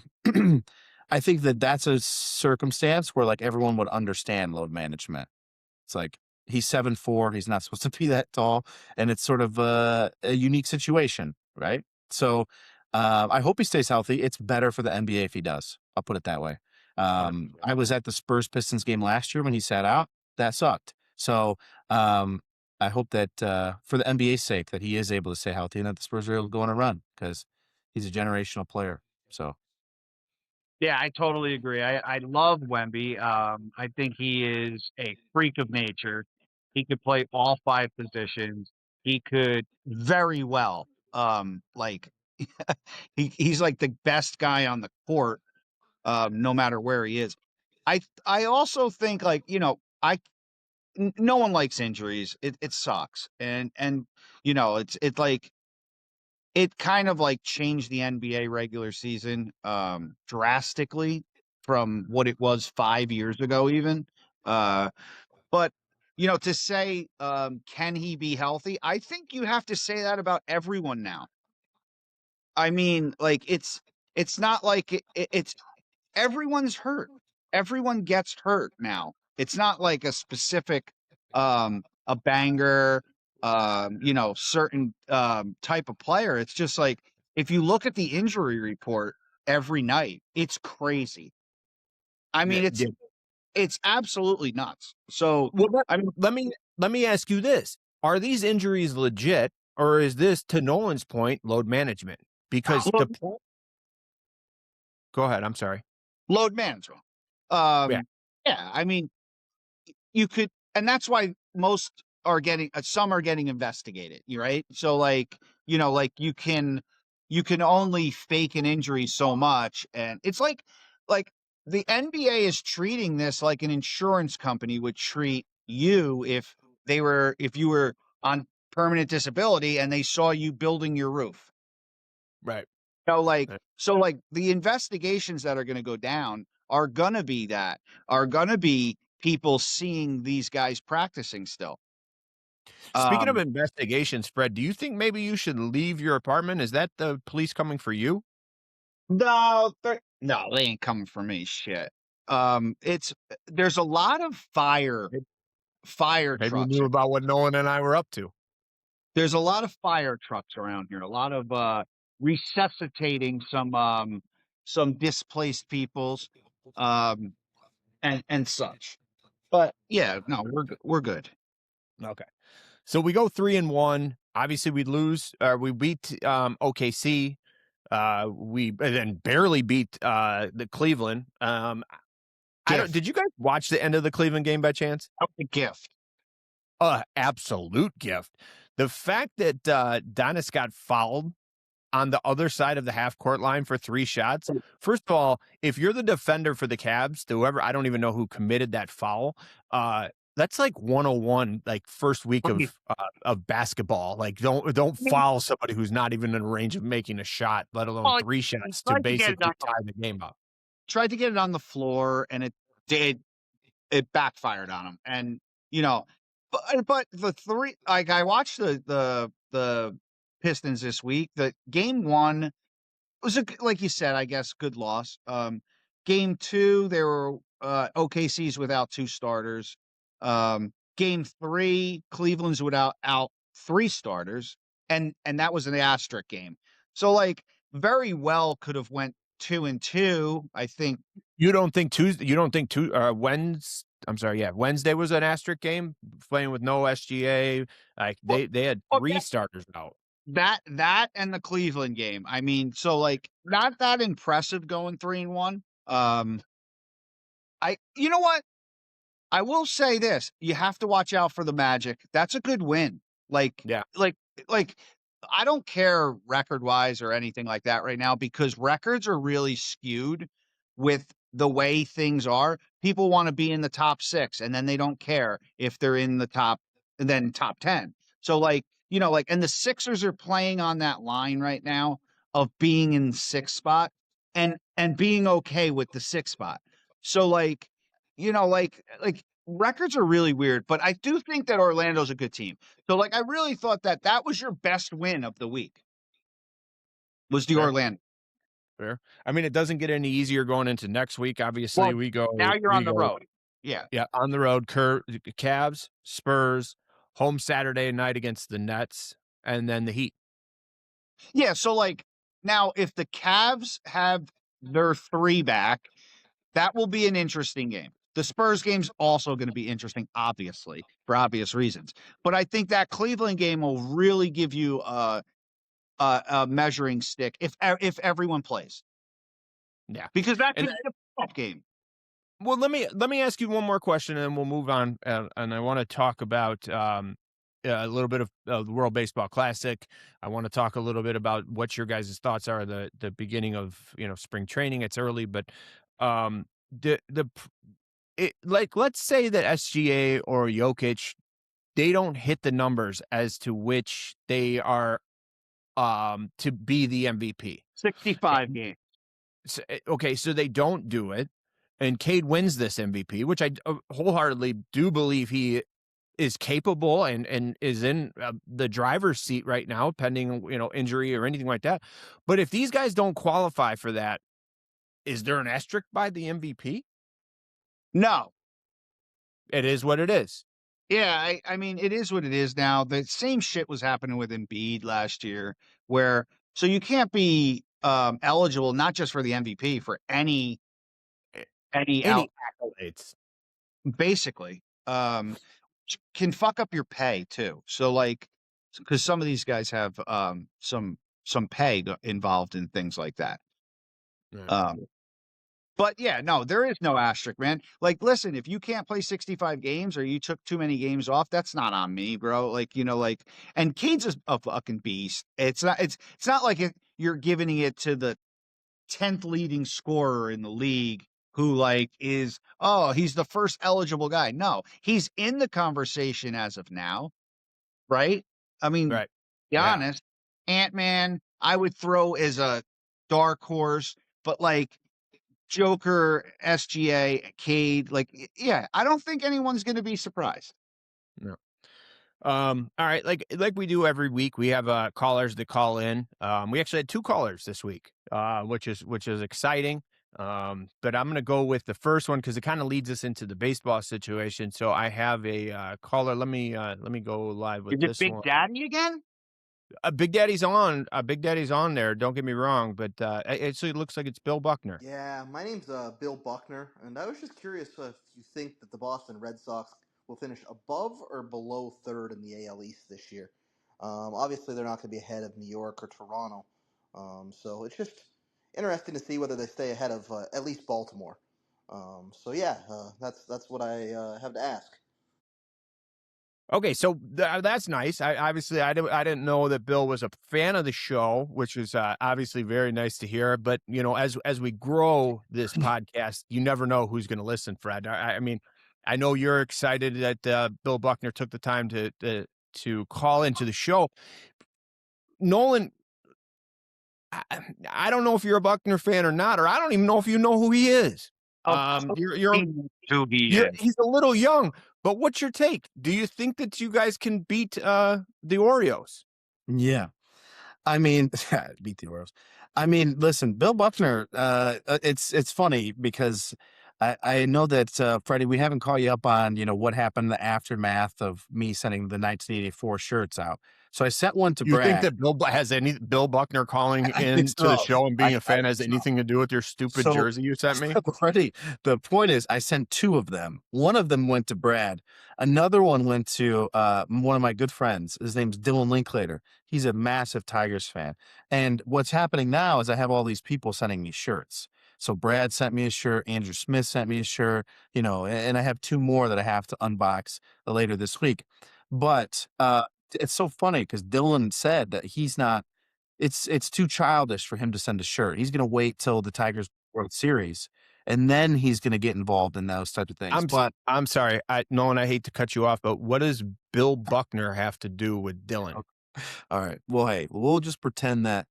think that that's a circumstance where everyone would understand load management. It's like, he's 7'4", he's not supposed to be that tall, and it's sort of a unique situation, right? So I hope he stays healthy. It's better for the NBA if he does. I'll put it that way. I was at the Spurs Pistons game last year when he sat out. That sucked. So I hope that for the NBA's sake that he is able to stay healthy and that the Spurs are able to go on a run, because he's a generational player. So Yeah, I totally agree. I love Wemby. I think he is a freak of nature. He could play all 5 positions. He could Very well. He's like the best guy on the court, no matter where he is. I also think no one likes injuries. It sucks, and it's like, it kind of changed the NBA regular season drastically from what it was 5 years ago even. But to say can he be healthy? I think you have to say that about everyone now. I mean, it's not like it's everyone's hurt. Everyone gets hurt now. It's not like a specific a banger certain type of player. It's just like, if you look at the injury report every night, it's crazy. I mean, it's absolutely nuts. So let me ask you this: are these injuries legit, or is this, to Nolan's point, load management? Because go ahead. I'm sorry. Load management. Yeah. I mean, you could, and that's why some are getting investigated, right? So you can only fake an injury so much, and it's like the NBA is treating this like an insurance company would treat you if you were on permanent disability and they saw you building your roof. Right. So the investigations that are going to go down are going to be people seeing these guys practicing still. Speaking of investigations, Fred, do you think maybe you should leave your apartment? Is that the police coming for you? No, they ain't coming for me. Shit. There's a lot of fire Maybe trucks. you knew about what Nolan and I were up to. There's a lot of fire trucks around here. A lot of resuscitating some displaced peoples, and such. But yeah, no, we're good. Okay. So we go 3-1. Obviously, we lose. We beat OKC. We then barely beat the Cleveland. Did you guys watch the end of the Cleveland game by chance? A gift. Absolute gift. The fact that Donis got fouled on the other side of the half-court line for 3 shots. First of all, if you're the defender for the Cavs, whoever, I don't even know who committed that foul. That's like 101, first week of basketball. Don't foul somebody who's not even in range of making a shot, let alone 3 shots to basically tie the game up. tried to get it on the floor, and it backfired on him. And but the three, like, I watched the Pistons this week. The game one was like you said, I guess, good loss. Game two, there were OKC's without 2 starters. Game three, Cleveland's without out 3 starters, and that was an asterisk game. So, like, very well could have went 2-2. I think. You don't think Tuesday? You don't think Wednesday? I'm sorry. Yeah, Wednesday was an asterisk game, playing with no SGA. Like they had 3 starters out. That and the Cleveland game. I mean, so, like, not that impressive going 3-1. You know what? I will say this: you have to watch out for the Magic. That's a good win. Like, Yeah. like I don't care record wise or anything like that right now, because records are really skewed with the way things are. People want to be in the top 6, and then they don't care if they're in the top 10. So, like, and the Sixers are playing on that line right now of being in 6th spot and being okay with the 6th spot. So, like, records are really weird, but I do think that Orlando's a good team. So, like, I really thought that was your best win of the week, was the Fair. Orlando. Fair. I mean, it doesn't get any easier going into next week. Obviously, Well, we go. Now you're on the road. Yeah. Yeah, on the road. Cavs, Spurs, home Saturday night against the Nets, and then the Heat. Yeah. So, like, now if the Cavs have their 3 back, that will be an interesting game. The Spurs game's also going to be interesting, obviously, for obvious reasons. But I think that Cleveland game will really give you a measuring stick if everyone plays. Yeah, because that could be a tough game. Well, let me ask you one more question, and then we'll move on. And I want to talk about a little bit of the World Baseball Classic. I want to talk a little bit about what your guys' thoughts are the beginning of spring training. It's early, but let's say that SGA or Jokic, they don't hit the numbers as to which they are to be the MVP. 65 games. Okay, so they don't do it, and Cade wins this MVP, which I wholeheartedly do believe he is capable and is in the driver's seat right now, pending injury or anything like that. But if these guys don't qualify for that, is there an asterisk by the MVP? No. It is what it is. Yeah, I mean, it is what it is now. The same shit was happening with Embiid last year, where so you can't be eligible not just for the MVP, for any accolades. Basically, can fuck up your pay too. So, like, because some of these guys have some pay involved in things like that. Yeah. But yeah, no, there is no asterisk, man. Like, listen, if you can't play 65 games or you took too many games off, that's not on me, bro. Like, and Cade's a fucking beast. It's not like you're giving it to the 10th leading scorer in the league who, like, he's the first eligible guy. No, he's in the conversation as of now, right? I mean, right. Be honest, Ant-Man, I would throw as a dark horse, but, like, Joker, SGA, Cade, like, yeah, I don't think anyone's going to be surprised. No. All right, like we do every week, we have callers that call in. We actually had 2 callers this week, which is exciting. But I'm going to go with the first one because it kind of leads us into the baseball situation. So I have a caller. Let me go live with this one. Is it Big Daddy again? Big Daddy's on. Big Daddy's on there. Don't get me wrong, but it looks like it's Bill Buckner. Yeah, my name's Bill Buckner, and I was just curious if you think that the Boston Red Sox will finish above or below 3rd in the AL East this year. Obviously, they're not going to be ahead of New York or Toronto, so it's just interesting to see whether they stay ahead of at least Baltimore. So yeah, that's what I have to ask. Okay, so that's nice. I didn't know that Bill was a fan of the show, which is obviously very nice to hear. But as we grow this podcast, you never know who's going to listen, Fred. I mean, I know you're excited that Bill Buckner took the time to call into the show. Nolan, I don't know if you're a Buckner fan or not, or I don't even know if you know who he is. He's a little young, but what's your take? Do you think that you guys can beat the Orioles? Yeah. I mean, beat the Orioles. I mean, listen, Bill Buckner, it's funny because I know that, Freddie, we haven't caught you up on, what happened in the aftermath of me sending the 1984 shirts out. So I sent one to You think Brad. that Bill Buckner calling I think in to the so. show and being a fan has think so. anything to do with your stupid So- jersey you sent me? Freddie, the point is I sent 2 of them. One of them went to Brad. Another one went to one of my good friends. His name's Dylan Linklater. He's a massive Tigers fan. And what's happening now is I have all these people sending me shirts. So Brad sent me a shirt. Andrew Smith sent me a shirt, and I have 2 more that I have to unbox later this week. But it's so funny because Dylan said that he's not, it's too childish for him to send a shirt. He's going to wait till the Tigers World Series, and then he's going to get involved in those types of things. I'm sorry, Nolan, I hate to cut you off, but what does Bill Buckner have to do with Dylan? All right. Well, hey, we'll just pretend that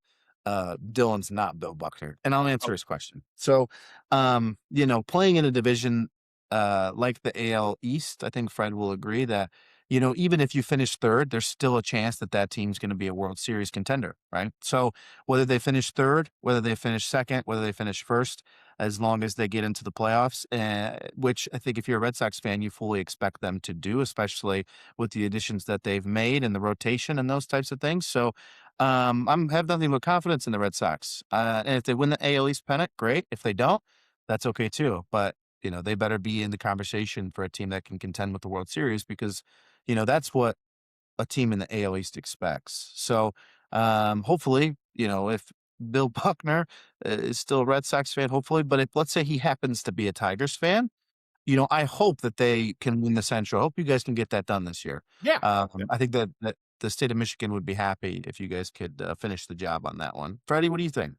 Dylan's not Bill Buckner, and I'll answer his question. So, playing in a division like the AL East, I think Fred will agree that, even if you finish third, there's still a chance that team's going to be a World Series contender, right? So whether they finish third, whether they finish second, whether they finish first, as long as they get into the playoffs, which I think if you're a Red Sox fan, you fully expect them to do, especially with the additions that they've made and the rotation and those types of things. So I have nothing but confidence in the Red Sox. And if they win the AL East pennant, great. If they don't, that's okay too. But they better be in the conversation for a team that can contend with the World Series because, that's what a team in the AL East expects. So hopefully, if Bill Buckner is still a Red Sox fan, hopefully, but if let's say he happens to be a Tigers fan, I hope that they can win the Central. I hope you guys can get that done this year. Yeah. I think that the state of Michigan would be happy if you guys could finish the job on that one. Freddie, what do you think?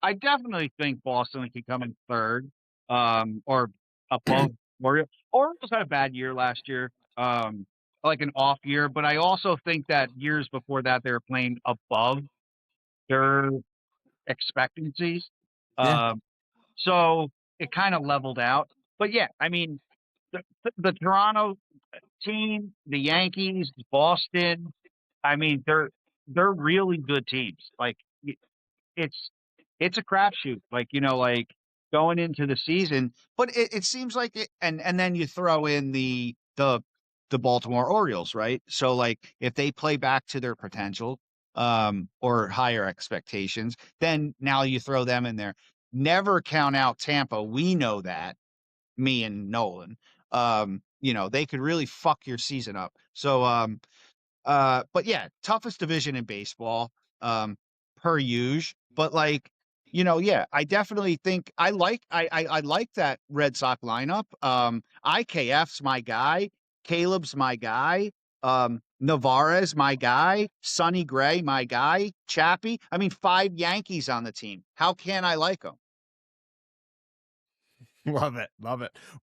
I definitely think Boston could come in third, or above Orioles. Orioles had a bad year last year, like an off year, but I also think that years before that they were playing above their expectancies. Yeah. So it kind of leveled out. But yeah, I mean, the Toronto team, the Yankees, Boston, I mean, they're really good teams. Like it's a crapshoot. Like going into the season. But it seems like it, and then you throw in the Baltimore Orioles, right? So like if they play back to their potential, or higher expectations, then now you throw them in there. Never count out Tampa. We know that, me and Nolan. They could really fuck your season up. So but yeah, toughest division in baseball, per usual. But like, yeah, I definitely think I like that Red Sox lineup. IKF's my guy, Caleb's my guy, Navarez, my guy, Sonny Gray, my guy, Chappie. I mean, 5 Yankees on the team. How can I like them? Love it.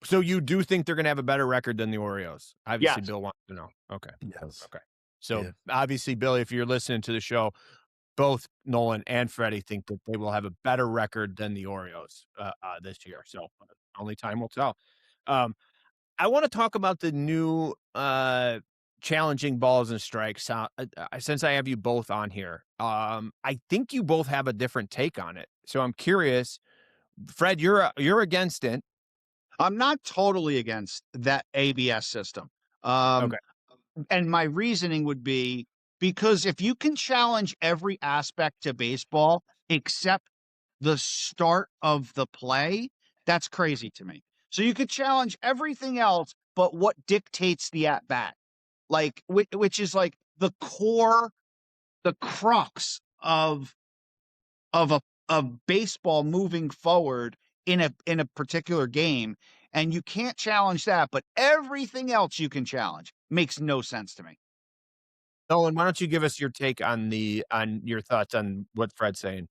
So you do think they're going to have a better record than the Orioles? Obviously, Yes. Bill wants to know. Okay. Yes. Okay. So Yeah. obviously, Billy, if you're listening to the show, both Nolan and Freddie think that they will have a better record than the Orioles this year. So only time will tell. I want to talk about the new challenging balls and strikes. Since I have you both on here, I think you both have a different take on it. So I'm curious, Fred, you're against it. I'm not totally against that ABS system. Okay. And my reasoning would be because if you can challenge every aspect to baseball except the start of the play, that's crazy to me. So you could challenge everything else, but what dictates the at bat, like which is like the core, the crux of baseball moving forward in a particular game, and you can't challenge that, but everything else you can challenge. Makes no sense to me. Nolan, why don't you give us your take on your thoughts on what Fred's saying?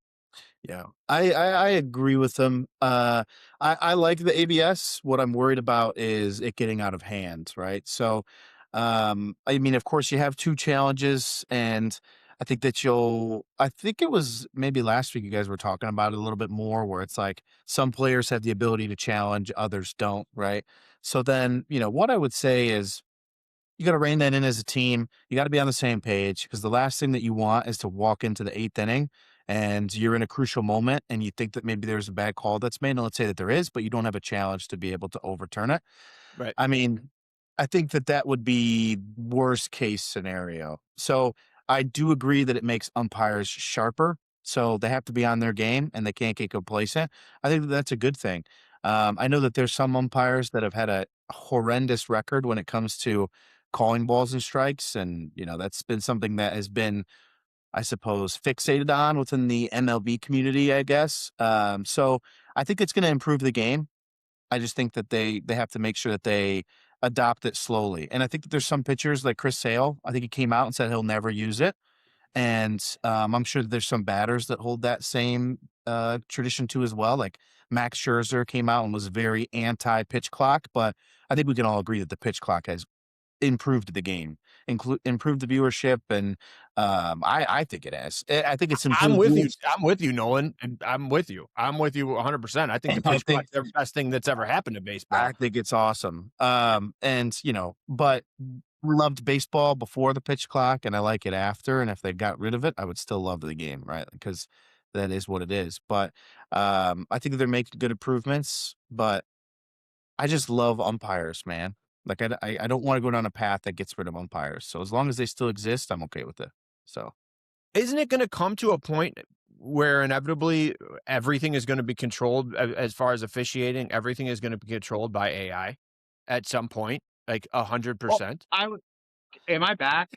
Yeah, I agree with them. I like the ABS. What I'm worried about is it getting out of hand, right? So, I mean, of course, you have 2 challenges, and I think it was maybe last week you guys were talking about it a little bit more, where it's like some players have the ability to challenge, others don't, right? So then, what I would say is you got to rein that in as a team. You got to be on the same page, because the last thing that you want is to walk into the 8th inning and you're in a crucial moment and you think that maybe there's a bad call that's made. And let's say that there is, but you don't have a challenge to be able to overturn it. Right. I mean, I think that would be worst case scenario. So I do agree that it makes umpires sharper. So they have to be on their game and they can't get complacent. I think that's a good thing. I know that there's some umpires that have had a horrendous record when it comes to calling balls and strikes. And, that's been something that has been, I suppose, fixated on within the MLB community, I guess. So I think it's going to improve the game. I just think that they have to make sure that they adopt it slowly. And I think that there's some pitchers like Chris Sale. I think he came out and said he'll never use it. And I'm sure that there's some batters that hold that same tradition too as well. Like Max Scherzer came out and was very anti-pitch clock, but I think we can all agree that the pitch clock has improved the game, improved the viewership, and I think it has. I think it's improved. I'm with you. I'm with you, Nolan. And I'm with you 100%. I think the pitch clock's the best thing that's ever happened to baseball. I think it's awesome. And but loved baseball before the pitch clock, and I like it after. And if they got rid of it, I would still love the game, right? Because that is what it is. But I think they're making good improvements. But I just love umpires, man. Like I don't want to go down a path that gets rid of umpires. So as long as they still exist, I'm okay with it. So isn't it going to come to a point where inevitably everything is going to be controlled as far as officiating? Everything is going to be controlled by AI at some point, like 100%. Am I back?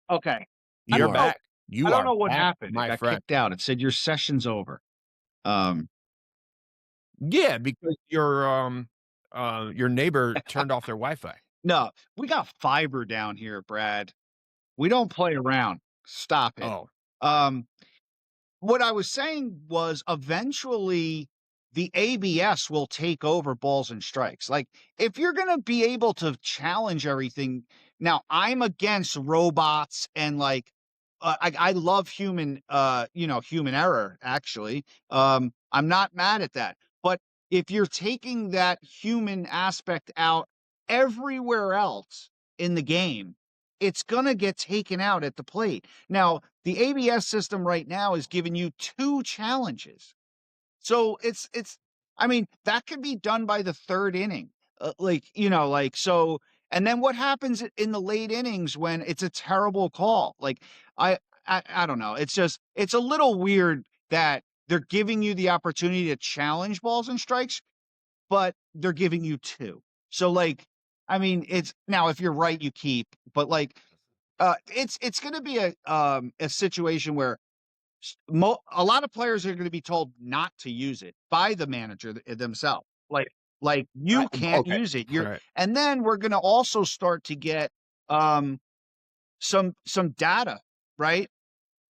Okay. You're back. I don't know what back, happened. my I got friend. kicked out. It said your session's over. Yeah, because your neighbor turned off their Wi-Fi. No, we got fiber down here, Brad. We don't play around. Stop it. Oh, What I was saying was eventually the ABS will take over balls and strikes. Like, if you're going to be able to challenge everything, now I'm against robots and I love human error, actually. I'm not mad at that. But if you're taking that human aspect out everywhere else in the game, it's going to get taken out at the plate. Now, the ABS system right now is giving you 2 challenges. So I mean, that can be done by the 3rd inning. So, and then what happens in the late innings when it's a terrible call? I don't know. It's a little weird that they're giving you the opportunity to challenge balls and strikes, but they're giving you 2. So I mean, it's now if you're right, you keep, but it's going to be a situation where a lot of players are going to be told not to use it by the manager themselves. Like you can't use it. Right. And then we're going to also start to get some data, right?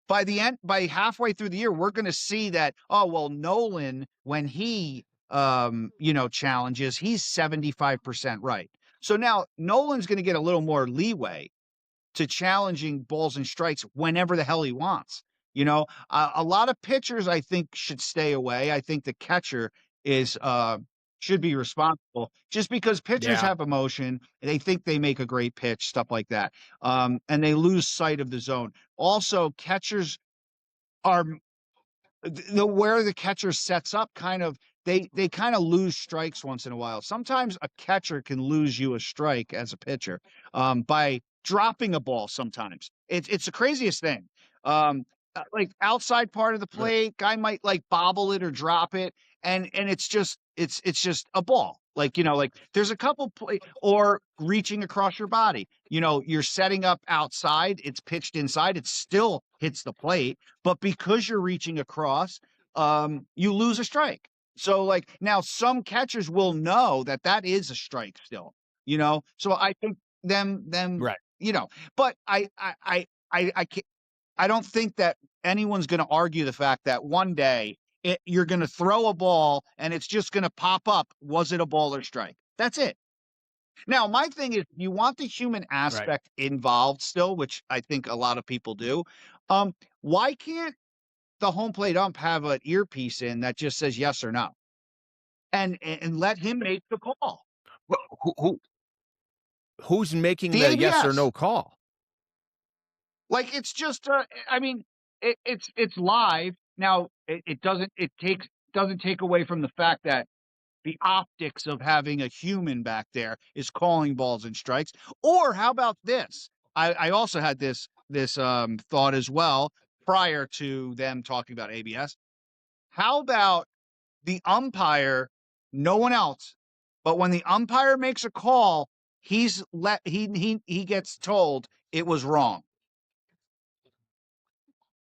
By halfway through the year, we're going to see that, oh, well, Nolan, when he challenges, he's 75% right. So now Nolan's going to get a little more leeway to challenging balls and strikes whenever the hell he wants. A lot of pitchers, I think, should stay away. I think the catcher should be responsible, just because pitchers have emotion. They think they make a great pitch, stuff like that. And they lose sight of the zone. Also, catchers are where the catcher sets up they kind of lose strikes once in a while. Sometimes a catcher can lose you a strike as a pitcher by dropping a ball. Sometimes it's the craziest thing. Like outside part of the plate, guy might bobble it or drop it, and it's just a ball. There's a couple or reaching across your body. You're setting up outside, it's pitched inside, it still hits the plate, but because you're reaching across, you lose a strike. So now some catchers will know that is a strike still. So I think them right. But I can't. I don't think that anyone's going to argue the fact that one day you're going to throw a ball and it's just going to pop up. Was it a ball or strike? That's it. Now, my thing is, you want the human aspect involved still, which I think a lot of people do. Why can't the home plate ump have an earpiece in that just says yes or no, and let him make the call? Well, who's making The the yes or ABS. no call? Like, it's just, I mean, it's live now. It doesn't take away from the fact that the optics of having a human back there is calling balls and strikes. Or how about this? I also had this thought as well prior to them talking about ABS. How about the umpire, no one else, but when the umpire makes a call, he gets told it was wrong.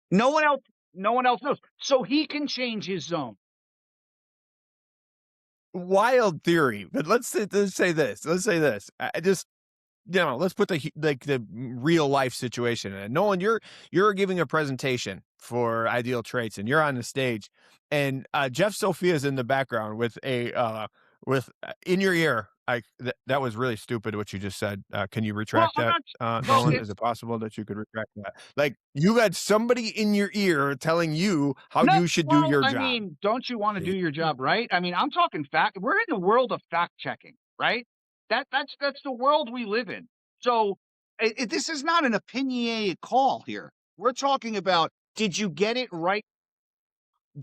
No one else knows. So he can change his zone. Wild theory, but let's say this. Let's say this. I just, let's put the real life situation. And Nolan, you're giving a presentation for Ideal Traits, and you're on the stage, and Jeff Sophia's in the background with in your ear. That was really stupid what you just said. Can you retract that, Nolan? Is it possible that you could retract that? Like, you got somebody in your ear telling you how you should do your job. I mean, don't you want to do your job right? I mean, I'm talking fact. We're in the world of fact checking, right? That's the world we live in. So this is not an opinionated call here. We're talking about, did you get it right?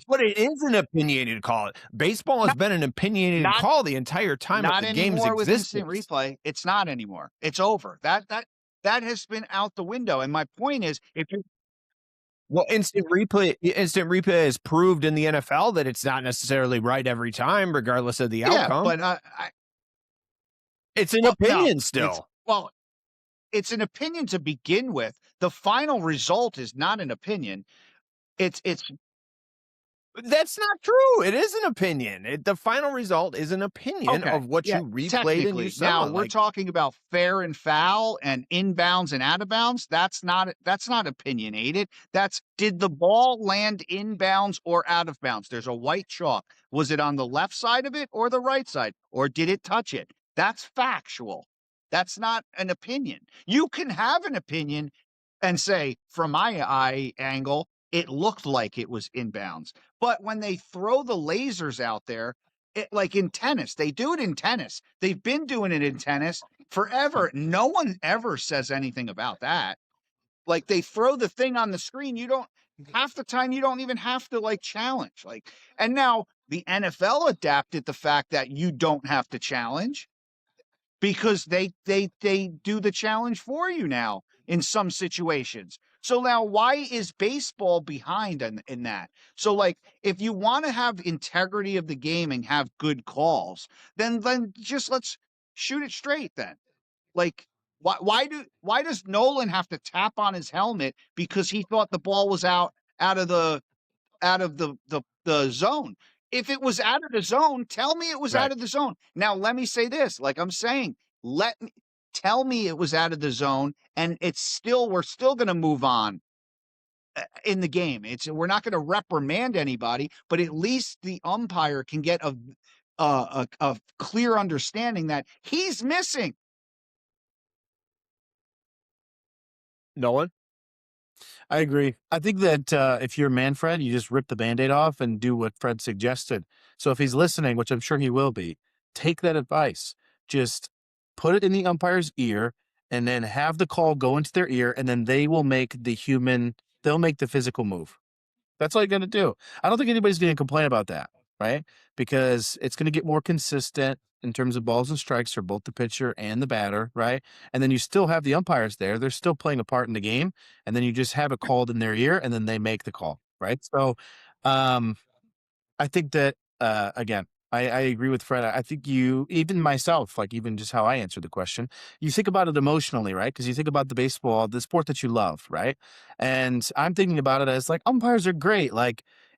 But it is an opinionated call. Baseball has been an opinionated call the entire time of the game's existence. With instant replay. It's not anymore. It's over. That has been out the window. And my point is, instant replay has proved in the NFL that it's not necessarily right every time, regardless of the outcome. But it's an opinion still. It's an opinion to begin with. The final result is not an opinion. That's not true. It is an opinion. The final result is an opinion of what you replayed and you saw. Now we're talking about fair and foul and inbounds and out of bounds. That's not opinionated. Did the ball land inbounds or out of bounds? There's a white chalk. Was it on the left side of it or the right side? Or did it touch it? That's factual. That's not an opinion. You can have an opinion and say, from my eye angle, it looked like it was inbounds. But when they throw the lasers out there, like in tennis, they do it in tennis. They've been doing it in tennis forever. No one ever says anything about that. Like, they throw the thing on the screen. Half the time you don't even have to challenge. And now the NFL adapted the fact that you don't have to challenge, because they do the challenge for you now in some situations. So now, why is baseball behind in that? So, if you want to have integrity of the game and have good calls, then just let's shoot it straight then. Why does Nolan have to tap on his helmet because he thought the ball was out of the zone? If it was out of the zone, tell me it was out of the zone. Now, let me say this, like I'm saying, tell me it was out of the zone, and we're still going to move on in the game. We're not going to reprimand anybody, but at least the umpire can get a clear understanding that he's missing. Nolan? I agree. I think that if you're Manfred, you just rip the Band-Aid off and do what Fred suggested. So if he's listening, which I'm sure he will be, take that advice. Just put it in the umpire's ear and then have the call go into their ear, and then they will make they'll make the physical move. That's all you're going to do. I don't think anybody's going to complain about that, right? Because it's going to get more consistent in terms of balls and strikes for both the pitcher and the batter, right? And then you still have the umpires there. They're still playing a part in the game. And then you just have it called in their ear, and then they make the call, right? So I think that, again, I agree with Fred. I think even myself, even just how I answered the question, you think about it emotionally, right? Because you think about the sport that you love, right? And I'm thinking about it as umpires are great.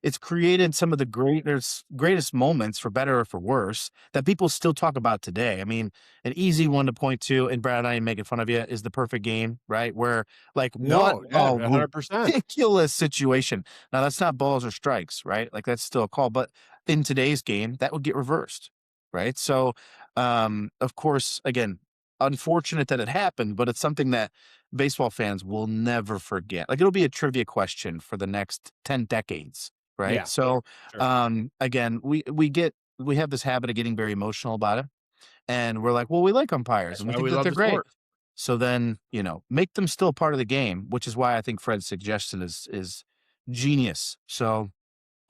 It's created some of the greatest moments, for better or for worse, that people still talk about today. I mean, an easy one to point to, and Brad and I making fun of you, is the perfect game, right? Where 100%. ridiculous situation. Now, that's not balls or strikes, right? That's still a call, but in today's game, that would get reversed, right? So Of course, again, unfortunate that it happened, but it's something that baseball fans will never forget. Like, it'll be a trivia question for the next 10 decades, right? Yeah, So, sure. again, we have this habit of getting very emotional about it, and we're like, well, we like umpires That's and we why think we that love they're the great. sport. So then, make them still part of the game, which is why I think Fred's suggestion is genius. So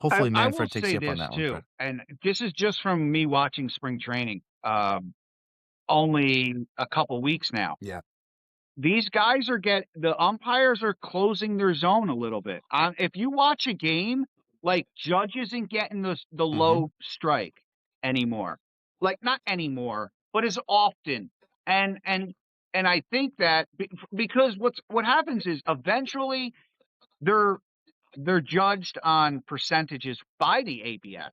hopefully I will Manfred takes say you up on this that one, too, Fred. and this is just from me watching spring training, only a couple weeks now. Yeah. These guys the umpires are closing their zone a little bit. If you watch a game, like, Judge isn't getting the low strike anymore. Like, not anymore, but as often. And I think that because what happens is eventually they're judged on percentages by the ABS.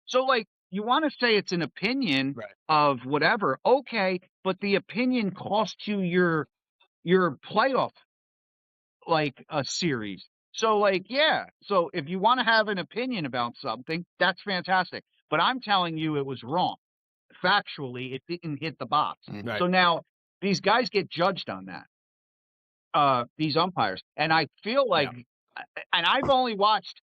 So, like, you want to say it's an opinion Right. of whatever, okay, but the opinion costs you your playoff, like, a series. So, like, yeah. So if you want to have an opinion about something, that's fantastic. But I'm telling you it was wrong. Factually, it didn't hit the box. Right. So now these guys get judged on that. These umpires. And I feel like and I've only watched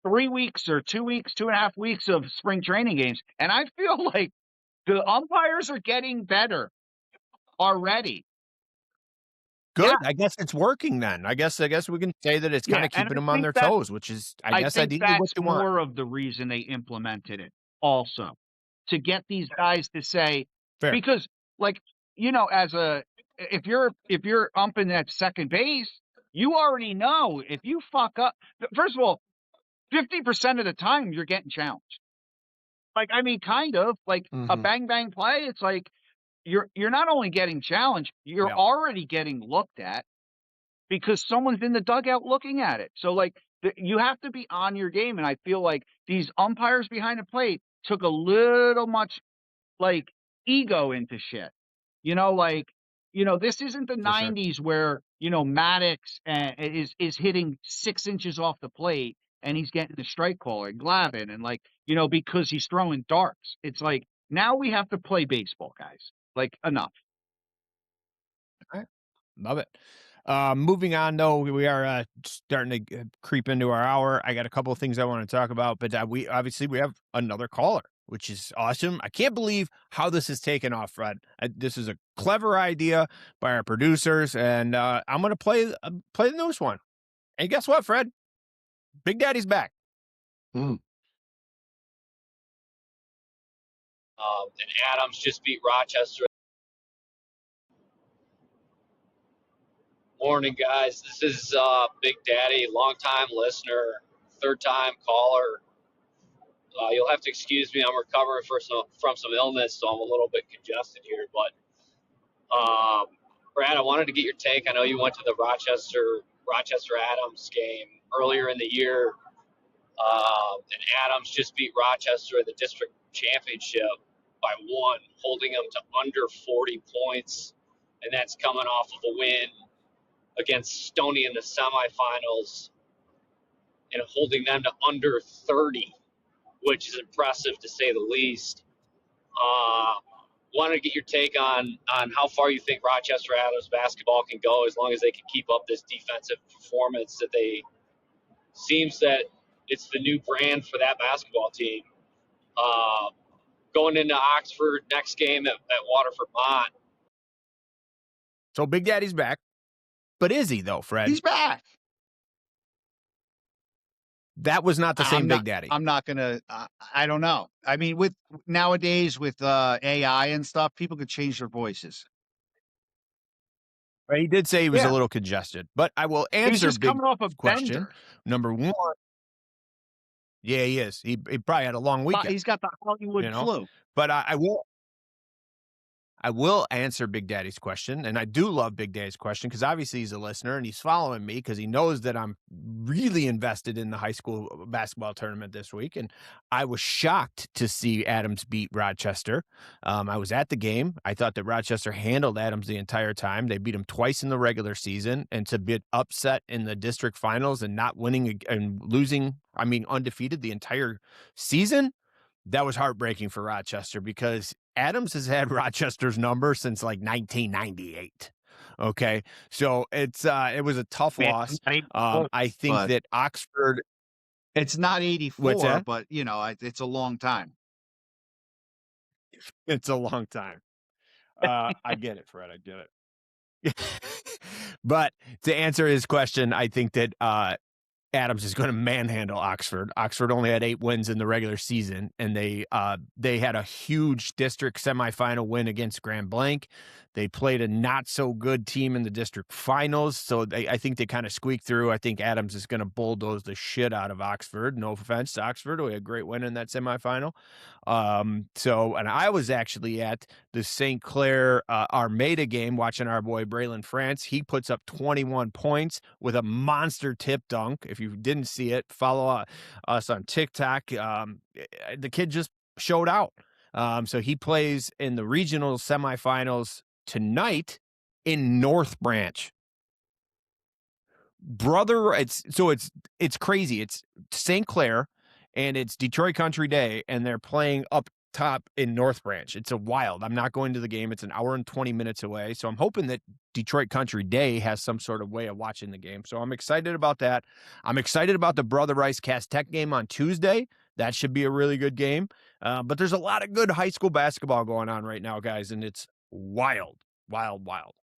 3 weeks or 2 weeks, 2.5 weeks of spring training games, and I feel like the umpires are getting better already. Good. Yeah. I guess it's working then. I guess we can say that it's kind of and keeping I them on think their that's toes, which is, I guess, think ideally what that's you want. more of the reason they implemented it also, to get these guys to say, Fair. because, like, as if you're umping at second base, you already know if you fuck up, first of all, 50% of the time you're getting challenged. Like, I mean, kind of like a bang bang play. It's like you're not only getting challenged, you're Yeah. already getting looked at because someone's in the dugout looking at it. So, like, you have to be on your game. And I feel like these umpires behind the plate took a little much, like, ego into shit. This isn't the For sure. 90s where, Maddox is hitting 6 inches off the plate and he's getting the strike call, or Glavine, and, like, because he's throwing darts. It's like, now we have to play baseball, guys. Like, enough. Love it. Moving on, though, we are starting to creep into our hour. I got a couple of things I want to talk about, but we have another caller, which is awesome. I can't believe how this has taken off, Fred. This is a clever idea by our producers, and I'm going to play the newest one. And guess what, Fred? Big Daddy's back. And Adams just beat Rochester. Morning, guys. This is Big Daddy, long-time listener, third-time caller. You'll have to excuse me. I'm recovering from some illness, so I'm a little bit congested here. But Brad, I wanted to get your take. I know you went to the Rochester Adams game earlier in the year, and Adams just beat Rochester in the district championship by 1, holding them to under 40 points, and that's coming off of a win against Stony in the semifinals and holding them to under 30, which is impressive to say the least. Want to get your take on how far you think Rochester Adams basketball can go as long as they can keep up this defensive performance that seems that it's the new brand for that basketball team. Going into Oxford next game at Waterford Mont. So Big Daddy's back. But is he, though, Fred? He's back. That was not the same Big Daddy. I'm not gonna. I don't know. I mean, with nowadays with AI and stuff, people could change their voices. He did say he was a little congested, but I will answer He's just Big coming off a question. bender. Number 1. Yeah, he is. He probably had a long weekend. He's got the Hollywood flu. But I will answer Big Daddy's question, and I do love Big Daddy's question because obviously he's a listener and he's following me because he knows that I'm really invested in the high school basketball tournament this week, and I was shocked to see Adams beat Rochester. I was at the game. I thought that Rochester handled Adams the entire time. They beat him twice in the regular season, and to be upset in the district finals and not winning and losing, undefeated the entire season, that was heartbreaking for Rochester because Adams has had Rochester's number since like 1998. Okay, so it was a tough loss. I think that Oxford. It's not What's 84, that? but it's a long time. It's a long time. I get it, Fred. I get it. But to answer his question, I think that Adams is going to manhandle Oxford. Oxford only had 8 wins in the regular season, and they had a huge district semifinal win against Grand Blanc. They played a not so good team in the district finals, so I think they kind of squeaked through. I think Adams is going to bulldoze the shit out of Oxford. No offense to Oxford, we had a great win in that semifinal. And I was actually at the St. Clair Armada game watching our boy Braylon France. He puts up 21 points with a monster tip dunk. If you didn't see it, follow us on TikTok. The kid just showed out. So he plays in the regional semifinals tonight in North Branch. Brother, it's crazy. It's St. Clair and it's Detroit Country Day, and they're playing up top in North Branch. It's a wild. I'm not going to the game. It's an hour and 20 minutes away. So I'm hoping that Detroit Country Day has some sort of way of watching the game. So I'm excited about that. I'm excited about the Brother Rice Cass Tech game on Tuesday. That should be a really good game. But there's a lot of good high school basketball going on right now, guys, and it's wild.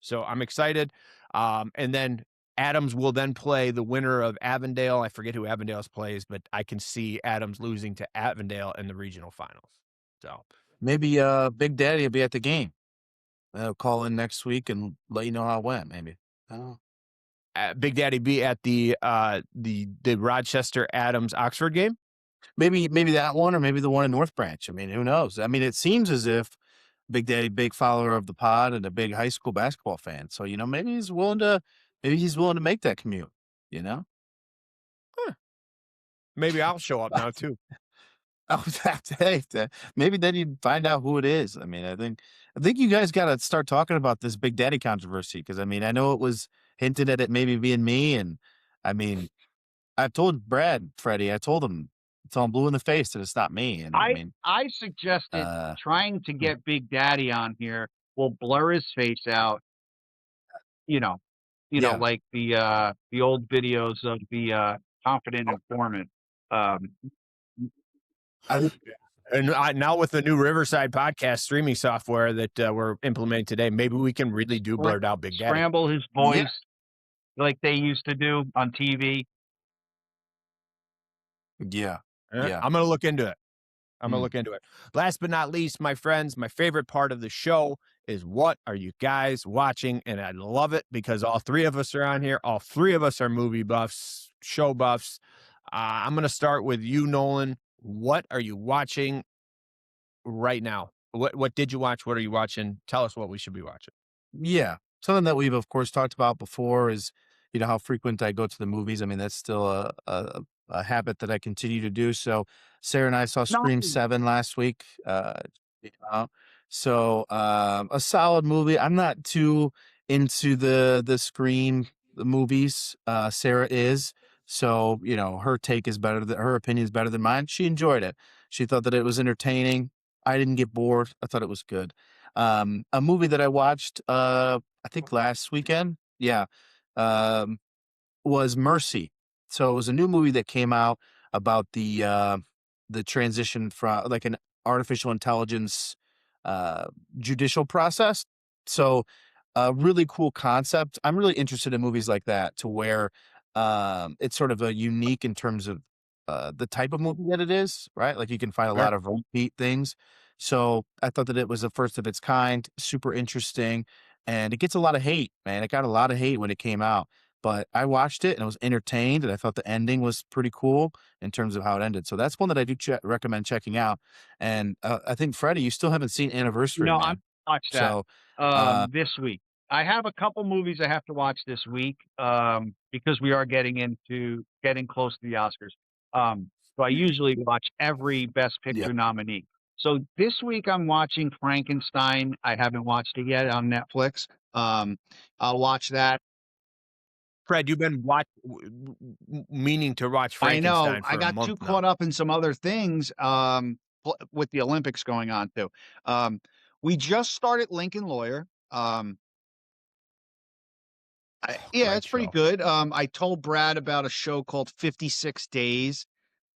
So I'm excited. And then Adams will then play the winner of Avondale. I forget who Avondale's plays, but I can see Adams losing to Avondale in the regional finals. So maybe Big Daddy will be at the game. I'll call in next week and let you know how it went. Maybe. Oh. Big Daddy be at the Rochester Adams Oxford game. Maybe that one, or maybe the one in North Branch. I mean, who knows? I mean, it seems as if Big Daddy, big follower of the pod and a big high school basketball fan. So, maybe he's willing to make that commute, Maybe I'll show up now too. Oh, maybe then you'd find out who it is. I mean, I think you guys got to start talking about this Big Daddy controversy, because I mean, I know it was hinted at it maybe being me, and I mean, I've told Freddy, I told him until I'm blue in the face that it's not me. And I suggested trying to get Big Daddy on here will blur his face out. Like the old videos of the confident informant. And now with the new Riverside podcast streaming software that we're implementing today, maybe we can really do blurred out Big Daddy. Scramble his voice like they used to do on TV. Yeah. I'm going to look into it. Last but not least, my friends, my favorite part of the show is what are you guys watching? And I love it because all 3 of us are on here. All 3 of us are movie buffs, show buffs. I'm going to start with you, Nolan. What are you watching right now? What did you watch? What are you watching? Tell us what we should be watching. Yeah. Something that we've, of course, talked about before is, how frequent I go to the movies. I mean, that's still a habit that I continue to do. So Sarah and I saw Scream 7 last week. So a solid movie. I'm not too into the Scream movies. Sarah is. So, her take is better than her opinion is better than mine. She enjoyed it. She thought that it was entertaining. I didn't get bored. I thought it was good. A movie that I watched, I think last weekend. Yeah. Was Mercy. So it was a new movie that came out about the transition from like an artificial intelligence judicial process. So a really cool concept. I'm really interested in movies like that, to where it's sort of a unique in terms of the type of movie that it is, right? Like you can find a lot of repeat things. So I thought that it was the first of its kind, super interesting, and it gets a lot of hate, man. It got a lot of hate when it came out, but I watched it and I was entertained, and I thought the ending was pretty cool in terms of how it ended. So that's one that I do recommend checking out. And I think, Freddie, you still haven't seen Anniversary. No, man. I'm watched that this week. I have a couple movies I have to watch this week because we are getting close to the Oscars. So I usually watch every Best Picture nominee. So this week I'm watching Frankenstein. I haven't watched it yet on Netflix. I'll watch that. Fred, you've been meaning to watch Frankenstein. I know. I got too caught up in some other things. with the Olympics going on too. We just started Lincoln Lawyer. Yeah, Great it's pretty show. good. I told Brad about a show called 56 Days.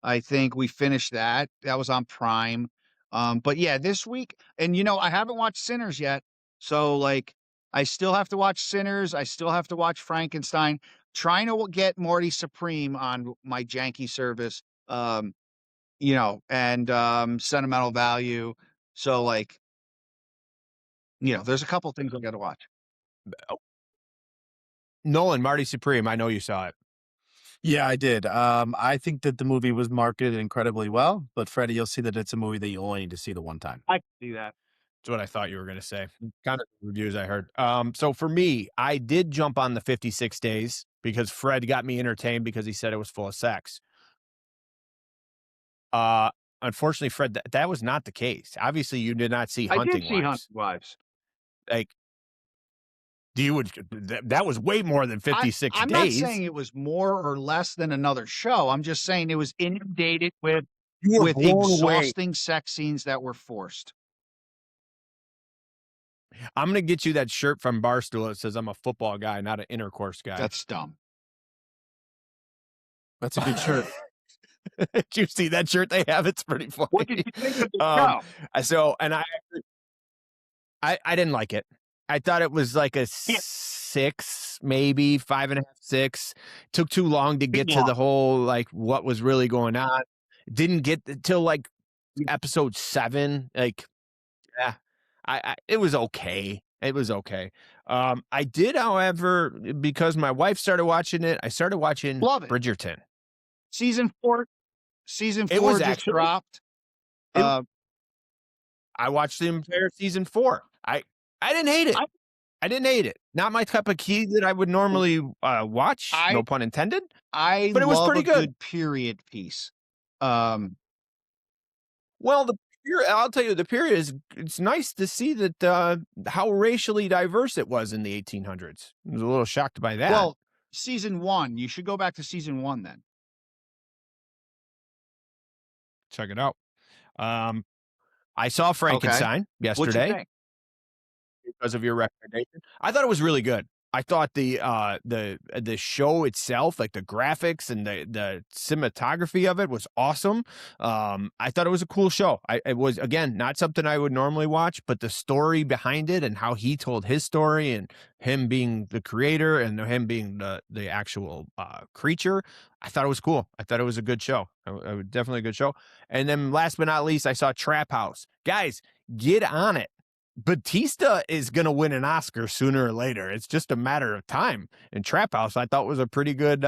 I think we finished that. That was on Prime. But yeah, this week, and I haven't watched Sinners yet. So like, I still have to watch Sinners. I still have to watch Frankenstein. Trying to get Marty Supreme on my janky service. And Sentimental Value. So like, there's a couple things I got to watch. Nolan, Marty Supreme, I know you saw it. Yeah, I did. I think that the movie was marketed incredibly well, but Freddie, you'll see that it's a movie that you only need to see the one time. I can see that. That's what I thought you were going to say. Kind of reviews I heard. So for me, I did jump on the 56 Days because Fred got me entertained because he said it was full of sex. Unfortunately, Fred, that was not the case. Obviously, you did not see Hunting I did see Wives. Hunting Wives. Like, that was way more than 56 I'm days. not saying it was more or less than another show. I'm just saying it was inundated with exhausting sex scenes that were forced. I'm going to get you that shirt from Barstool that says I'm a football guy, not an intercourse guy. That's dumb. That's a good shirt. Did you see that shirt they have? It's pretty funny. What did you think of the show? So, and I didn't like it. I thought it was like a 6, maybe 5.5, 6. Took too long to get to the whole, like, what was really going on. Didn't get till like episode 7. Like, yeah, it was okay. It was okay. I did, however, because my wife started watching it, I started watching Bridgerton. Season 4 It was just actually dropped. I watched the entire season 4. I didn't hate it. I didn't hate it. Not my cup of tea that I would normally watch. No pun intended. But it was pretty good period piece. Well, I'll tell you, the period is. It's nice to see that how racially diverse it was in the 1800s. I was a little shocked by that. Well, season 1. You should go back to season 1 then. Check it out. I saw Frankenstein yesterday. What'd you think? Because of your recommendation, I thought it was really good. I thought the show itself, like the graphics and the cinematography of it, was awesome. I thought it was a cool show. It was, again, not something I would normally watch, but the story behind it and how he told his story and him being the creator and him being the actual creature, I thought it was cool. I thought it was a good show. Definitely a good show. And then last but not least, I saw Trap House. Guys, get on it. Batista is going to win an Oscar sooner or later. It's just a matter of time. And Trap House, I thought, was a pretty good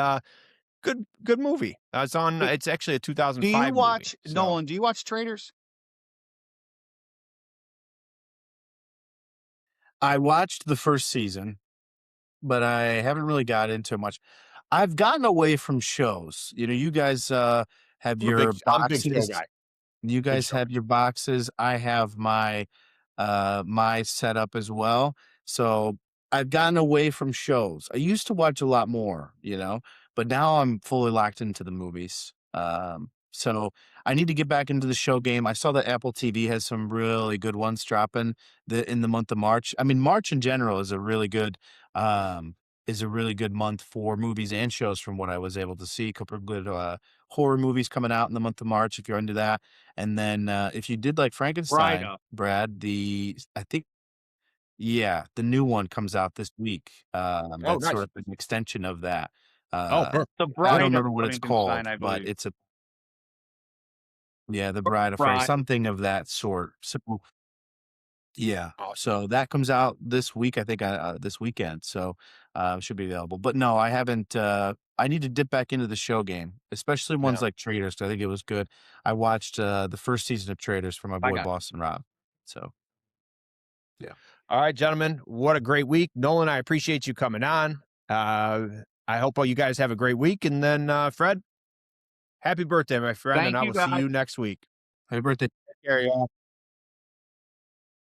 movie. It's on. It's actually a 2005 Do you watch movie, Nolan? Do you watch Traitors? I watched the first season, but I haven't really got into much. I've gotten away from shows. You guys have your boxes. I'm a big show guy. You guys have your boxes. I have my setup as well. So I've gotten away from shows. I used to watch a lot more, but now I'm fully locked into the movies. So I need to get back into the show game. I saw that Apple TV has some really good ones dropping in the month of March. I mean, March in general is a really good month for movies and shows from what I was able to see. A couple of good horror movies coming out in the month of March if you're into that. And then if you did like Frankenstein, Brad, the new one comes out this week. That's nice. sort of an extension of that. Perfect. The Bride I don't of remember what it's called, but it's The Bride of Frankenstein, something of that sort. So yeah, so that comes out this week, I think, this weekend. So should be available. But no, I haven't. I need to dip back into the show game, especially ones like Traitors. I think it was good. I watched the first season of Traitors for my boy Boston Rob. So yeah. All right, gentlemen, what a great week. Nolan, I appreciate you coming on. I hope all you guys have a great week. And then Fred, happy birthday, my friend, and I will see you next week. Happy birthday. Take care, y'all.